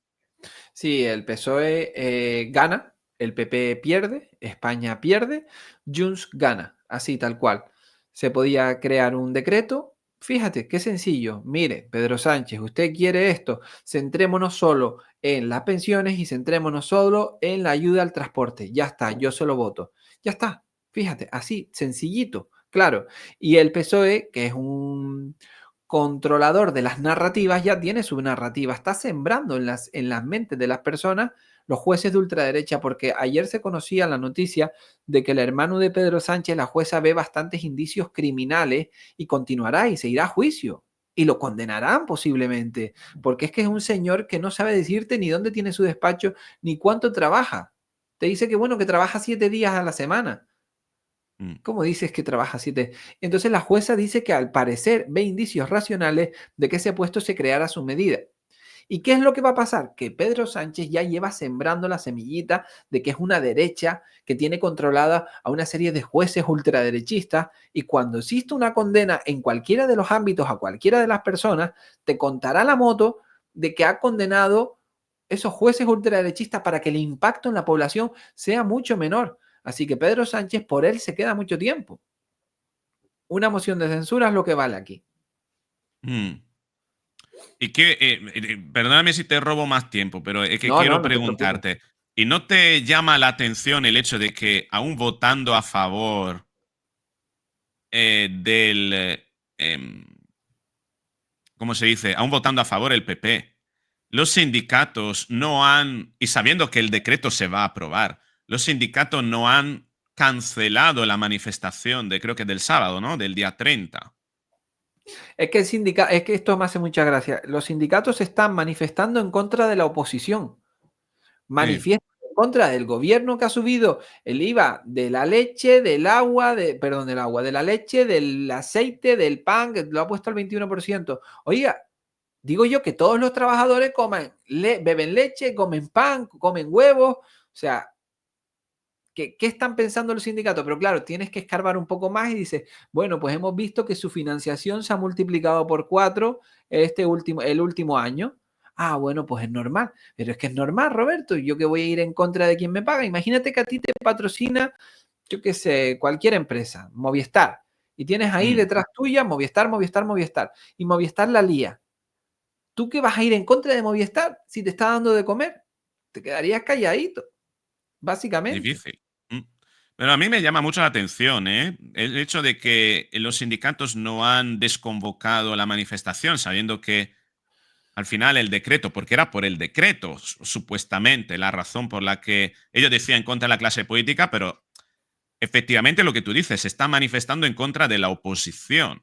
Sí, el PSOE gana, el PP pierde, España pierde, Junts gana, así tal cual. Se podía crear un decreto. Fíjate, qué sencillo. Mire, Pedro Sánchez, usted quiere esto. Centrémonos solo en las pensiones y centrémonos solo en la ayuda al transporte. Ya está, yo se lo voto. Ya está. Fíjate, así, sencillito, claro. Y el PSOE, que es un controlador de las narrativas, ya tiene su narrativa, está sembrando en las mentes de las personas los jueces de ultraderecha, porque ayer se conocía la noticia de que el hermano de Pedro Sánchez, la jueza, ve bastantes indicios criminales y continuará y se irá a juicio. Y lo condenarán posiblemente, porque es que es un señor que no sabe decirte ni dónde tiene su despacho, ni cuánto trabaja. Te dice que bueno, que trabaja 7 días a la semana. Mm. ¿Cómo dices que trabaja 7? Entonces la jueza dice que al parecer ve indicios racionales de que ese puesto se creara a su medida. ¿Y qué es lo que va a pasar? Que Pedro Sánchez ya lleva sembrando la semillita de que es una derecha que tiene controlada a una serie de jueces ultraderechistas y cuando existe una condena en cualquiera de los ámbitos a cualquiera de las personas, te contará la moto de que ha condenado esos jueces ultraderechistas para que el impacto en la población sea mucho menor. Así que Pedro Sánchez por él se queda mucho tiempo. Una moción de censura es lo que vale aquí. Mm. Y que, perdóname si te robo más tiempo, pero es que No, no, quiero no te preocupes. preguntarte, ¿y no te llama la atención el hecho de que aún votando a favor del, ¿cómo se dice? Aún votando a favor el PP, los sindicatos no han, y sabiendo que el decreto se va a aprobar, los sindicatos no han cancelado la manifestación de, creo que del sábado, ¿no? Del día 30. Es que esto me hace mucha gracia. Los sindicatos se están manifestando en contra de la oposición. Sí. Manifiestan en contra del gobierno que ha subido el IVA de la leche, del agua, perdón, del agua, de la leche, del aceite, del pan, que lo ha puesto al 21%. Oiga, digo yo que todos los trabajadores beben leche, comen pan, comen huevos. O sea, ¿qué están pensando los sindicatos? Pero claro, tienes que escarbar un poco más y dices, bueno, pues hemos visto que su financiación se ha multiplicado por 4 el último año. Ah, bueno, pues es normal. Pero es que es normal, Roberto. Yo que voy a ir en contra de quien me paga. Imagínate que a ti te patrocina, yo qué sé, cualquier empresa, Movistar. Y tienes ahí Mm. detrás tuya Movistar, Movistar, Movistar. Y Movistar la lía. ¿Tú qué vas a ir en contra de Movistar si te está dando de comer? Te quedarías calladito, básicamente. Difícil. Mm. Pero a mí me llama mucho la atención, ¿eh? El hecho de que los sindicatos no han desconvocado la manifestación, sabiendo que al final el decreto, porque era por el decreto, supuestamente, la razón por la que ellos decían en contra de la clase política, pero efectivamente lo que tú dices, se está manifestando en contra de la oposición.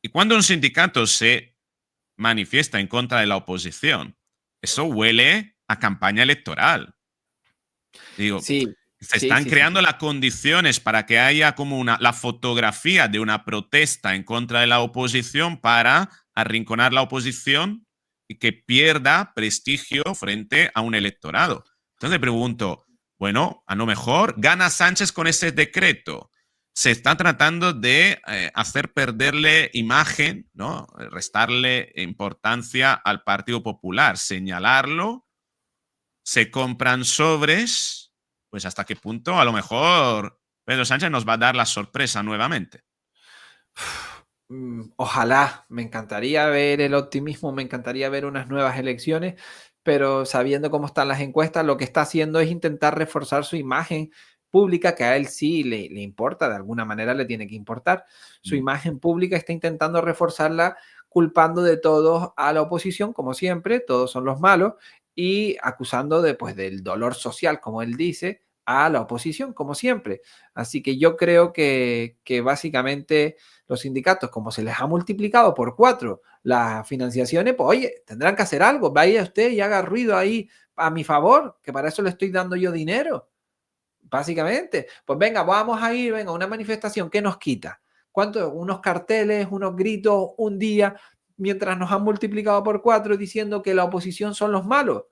Y cuando un sindicato se manifiesta en contra de la oposición, eso huele a campaña electoral. Digo, Sí, se sí, están sí, sí, creando sí. las condiciones para que haya como la fotografía de una protesta en contra de la oposición para arrinconar la oposición y que pierda prestigio frente a un electorado. Entonces pregunto, bueno, a lo mejor gana Sánchez con ese decreto. Se está tratando de hacer perderle imagen, ¿no? Restarle importancia al Partido Popular, señalarlo, se compran sobres, pues hasta qué punto a lo mejor Pedro Sánchez nos va a dar la sorpresa nuevamente. Ojalá, me encantaría ver el optimismo, me encantaría ver unas nuevas elecciones, pero sabiendo cómo están las encuestas, lo que está haciendo es intentar reforzar su imagen pública, que a él sí le importa, de alguna manera le tiene que importar. Su Mm, imagen pública está intentando reforzarla culpando de todos a la oposición, como siempre, todos son los malos, y acusando de, pues, del dolor social, como él dice, a la oposición, como siempre. Así que yo creo que básicamente los sindicatos, como se les ha multiplicado por 4 las financiaciones, pues oye, tendrán que hacer algo. Vaya usted y haga ruido ahí a mi favor, que para eso le estoy dando yo dinero, básicamente. Pues venga, vamos a ir, venga, a una manifestación, ¿qué nos quita? ¿Cuánto? Unos carteles, unos gritos, un día, mientras nos han multiplicado por 4 diciendo que la oposición son los malos.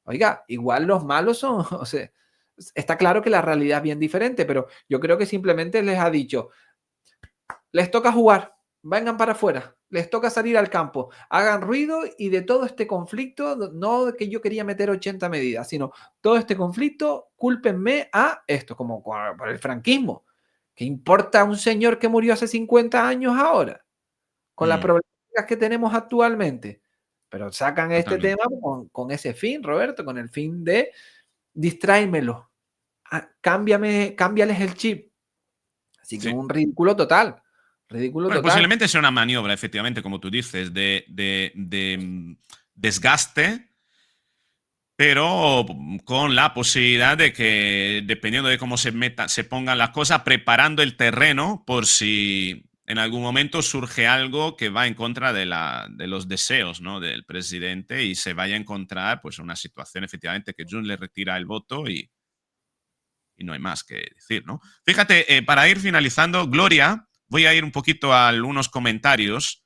Oiga, igual los malos son, o sea, está claro que la realidad es bien diferente, pero yo creo que simplemente les ha dicho, les toca jugar, vengan para afuera, les toca salir al campo, hagan ruido y de todo este conflicto, no que yo quería meter 80 medidas, sino todo este conflicto, cúlpenme a esto, como por el franquismo. ¿Qué importa un señor que murió hace 50 años ahora? Con las mm, problemáticas que tenemos actualmente. Pero sacan este totalmente. tema con ese fin, Roberto, con el fin de distráemelo, cámbiales el chip. Así que Sí. un ridículo total, ridículo Bueno, total. posiblemente sea una maniobra, efectivamente, como tú dices, desgaste, pero con la posibilidad de que, dependiendo de cómo se pongan las cosas, preparando el terreno por si en algún momento surge algo que va en contra de los deseos, ¿no?, del presidente y se vaya a encontrar pues una situación efectivamente que Jun le retira el voto y no hay más que decir, ¿no? Fíjate, para ir finalizando, Gloria, voy a ir un poquito a algunos comentarios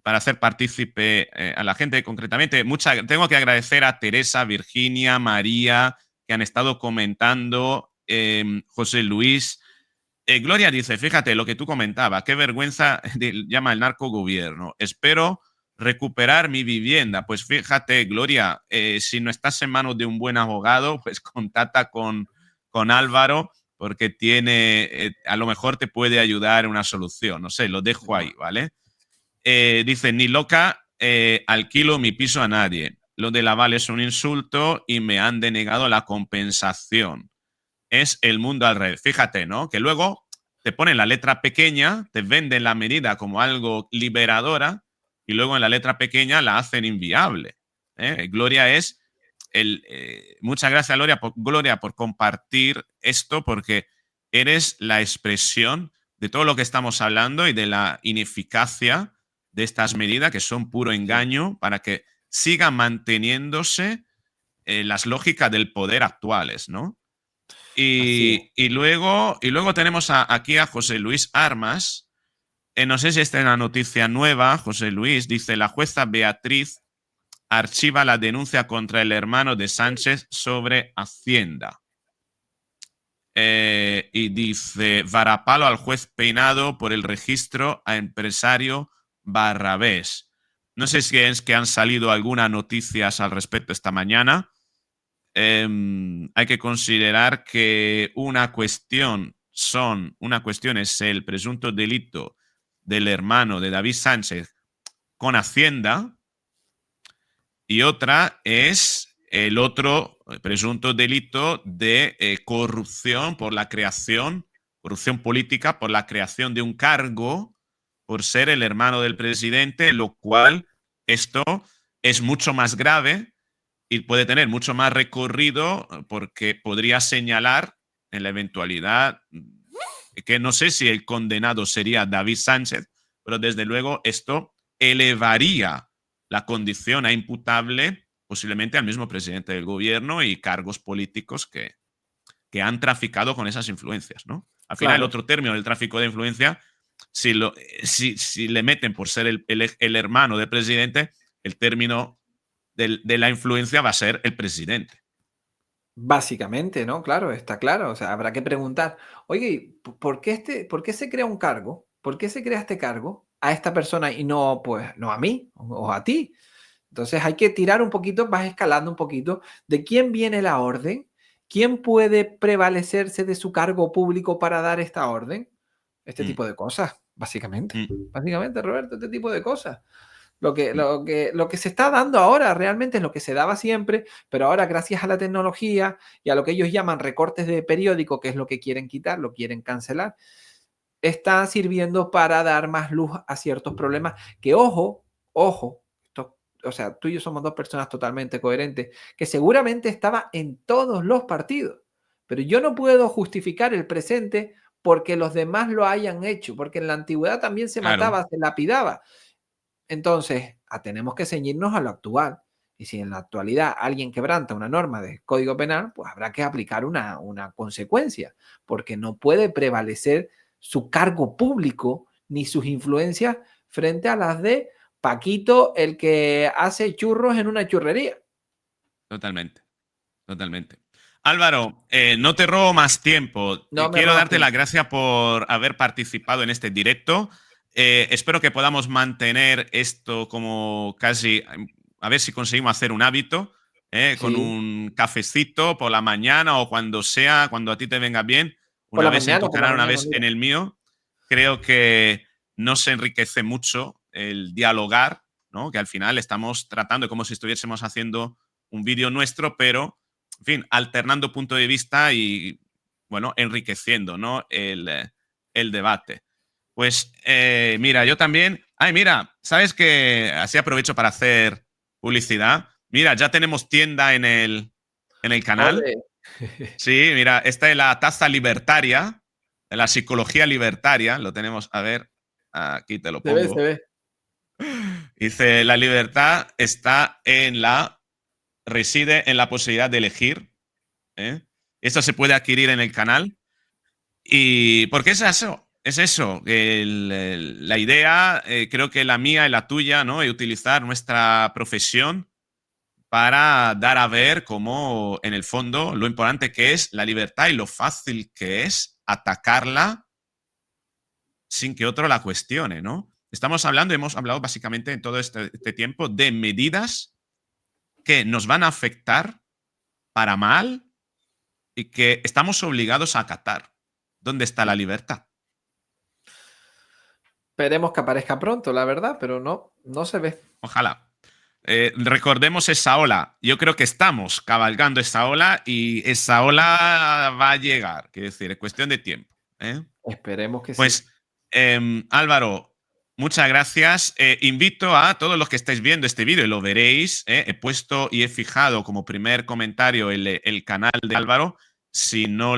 para hacer partícipe a la gente concretamente. Tengo que agradecer a Teresa, Virginia, María, que han estado comentando, José Luis. Gloria dice, fíjate lo que tú comentabas, qué vergüenza, llama el narcogobierno. Espero recuperar mi vivienda. Pues fíjate, Gloria, si no estás en manos de un buen abogado, pues contacta con Álvaro porque a lo mejor te puede ayudar en una solución. No sé, lo dejo ahí, ¿vale? Dice, ni loca, alquilo mi piso a nadie. Lo del aval es un insulto y me han denegado la compensación. Es el mundo al revés. Fíjate, ¿no? Que luego te ponen la letra pequeña, te venden la medida como algo liberadora y luego en la letra pequeña la hacen inviable. Gloria es muchas gracias, Gloria, por compartir esto, porque eres la expresión de todo lo que estamos hablando y de la ineficacia de estas medidas que son puro Sí, engaño para que sigan manteniéndose las lógicas del poder actuales, ¿no? así es. Y luego tenemos aquí a José Luis Armas. No sé si esta es una noticia nueva. José Luis dice: la jueza Beatriz archiva la denuncia contra el hermano de Sánchez sobre Hacienda. Y dice: varapalo al juez Peinado por el registro a empresario Barrabés. No sé si es que han salido algunas noticias al respecto esta mañana. Hay que considerar que una cuestión es el presunto delito del hermano de David Sánchez con Hacienda y otra es el otro presunto delito de corrupción corrupción política por la creación de un cargo por ser el hermano del presidente, lo cual esto es mucho más grave y puede tener mucho más recorrido porque podría señalar en la eventualidad que no sé si el condenado sería David Sánchez, pero desde luego esto elevaría la condición a imputable posiblemente al mismo presidente del gobierno y cargos políticos que han traficado con esas influencias, ¿no? Al final, el Claro. otro término del tráfico de influencia, si le meten por ser el hermano del presidente, el término de la influencia va a ser el presidente. Básicamente, ¿no? Claro, está claro. O sea, habrá que preguntar, oye, ¿y por qué se crea un cargo? ¿Por qué se crea este cargo a esta persona y no, pues, no a mí o a ti? Entonces hay que tirar un poquito, vas escalando un poquito de quién viene la orden, quién puede prevalecerse de su cargo público para dar esta orden. Este Mm, tipo de cosas, básicamente. mm, Básicamente, Roberto, este tipo de cosas. Lo que, mm. lo que, lo que se está dando ahora realmente es lo que se daba siempre, pero ahora gracias a la tecnología y a lo que ellos llaman recortes de periódico, que es lo que quieren quitar, lo quieren cancelar, está sirviendo para dar más luz a ciertos problemas que, ojo, o sea, tú y yo somos dos personas totalmente coherentes, que seguramente estaba en todos los partidos, pero yo no puedo justificar el presente porque los demás lo hayan hecho, porque en la antigüedad también se Claro, mataba, se lapidaba. Entonces, tenemos que ceñirnos a lo actual. Y si en la actualidad alguien quebranta una norma del Código Penal, pues habrá que aplicar una consecuencia, porque no puede prevalecer su cargo público ni sus influencias frente a las de Paquito, el que hace churros en una churrería. totalmente, totalmente. Álvaro, no te robo más tiempo. No me Quiero robas darte tiempo. las gracias por haber participado en este directo. Espero que podamos mantener esto como casi, a ver si conseguimos hacer un hábito, con Sí, un cafecito por la mañana o cuando sea, cuando a ti te venga bien, una vez en tu por la canal, una mañana, vez mira. en el mío. Creo que nos enriquece mucho el dialogar, ¿no? Que al final estamos tratando como si estuviésemos haciendo un vídeo nuestro, pero en fin, alternando punto de vista y, bueno, enriqueciendo, ¿no? El debate. Pues mira, yo también. Ay, mira, ¿sabes qué? Así aprovecho para hacer publicidad. Mira, ya tenemos tienda en el canal. Ole. Sí, mira, esta es la taza libertaria, de la psicología libertaria. Lo tenemos, a ver, aquí te lo Se ve, se pongo. ve. Dice: la libertad reside en la posibilidad de elegir. ¿Eh? Esto se puede adquirir en el canal. ¿Y por qué es eso? Es eso. La idea, creo que la mía y la tuya, ¿no? Es utilizar nuestra profesión para dar a ver cómo, en el fondo, lo importante que es la libertad y lo fácil que es atacarla sin que otro la cuestione, ¿no? Hemos hablado básicamente en todo este tiempo de medidas que nos van a afectar para mal y que estamos obligados a acatar. ¿Dónde está la libertad? Esperemos que aparezca pronto, la verdad, pero no, no se ve. Ojalá. Recordemos esa ola. Yo creo que estamos cabalgando esa ola y esa ola va a llegar. Quiero decir, es cuestión de tiempo. ¿Eh? Esperemos que sí. Pues, Álvaro, muchas gracias. Invito a todos los que estáis viendo este vídeo y lo veréis. He puesto y he fijado como primer comentario el canal de Álvaro. Si no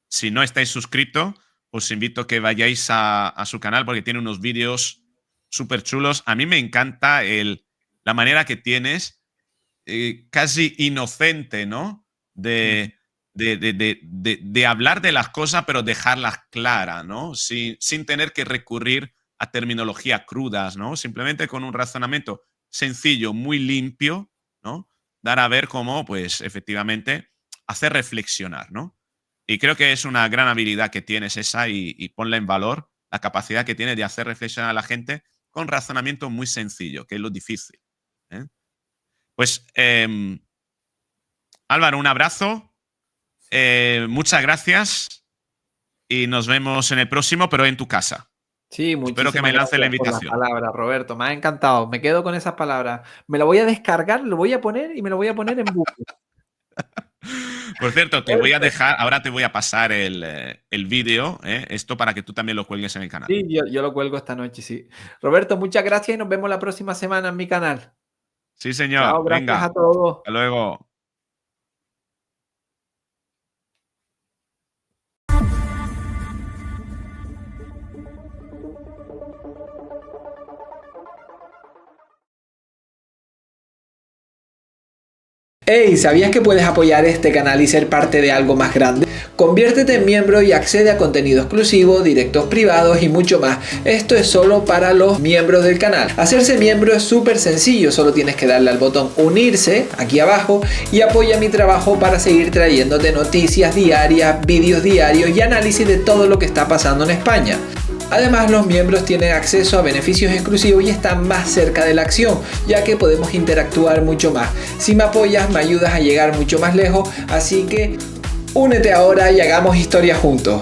si no estáis suscritos, os invito a que vayáis a su canal porque tiene unos vídeos súper chulos. A mí me encanta la manera que tienes, casi inocente, ¿no? Ujú. De hablar de las cosas, pero dejarlas claras, ¿no? Sin tener que recurrir a terminología crudas, ¿no? Simplemente con un razonamiento sencillo, muy limpio, ¿no? Dar a ver cómo, pues, efectivamente, hacer reflexionar, ¿no? Y creo que es una gran habilidad que tienes esa y ponla en valor, la capacidad que tienes de hacer reflexionar a la gente con razonamiento muy sencillo, que es lo difícil. ¿Eh? Pues, Álvaro, un abrazo, muchas gracias y nos vemos en el próximo, pero en tu casa. Sí, Espero que muchísimas me lance la gracias por las invitación. palabras, Roberto. Me ha encantado. Me quedo con esas palabras. Me lo voy a descargar, lo voy a poner y me lo voy a poner en bucle. Por cierto, te voy a Roberto. dejar, ahora te voy a pasar el vídeo, esto para que tú también lo cuelgues en el canal. Sí, yo lo cuelgo esta noche, sí. Roberto, muchas gracias y nos vemos la próxima semana en mi canal. Sí, señor. Chao, gracias a Venga. todos. Hasta luego. Hey, ¿sabías que puedes apoyar este canal y ser parte de algo más grande? Conviértete en miembro y accede a contenido exclusivo, directos privados y mucho más. Esto es solo para los miembros del canal. Hacerse miembro es súper sencillo, solo tienes que darle al botón unirse aquí abajo y apoya mi trabajo para seguir trayéndote noticias diarias, vídeos diarios y análisis de todo lo que está pasando en España. Además, los miembros tienen acceso a beneficios exclusivos y están más cerca de la acción, ya que podemos interactuar mucho más. Si me apoyas, me ayudas a llegar mucho más lejos, así que únete ahora y hagamos historia juntos.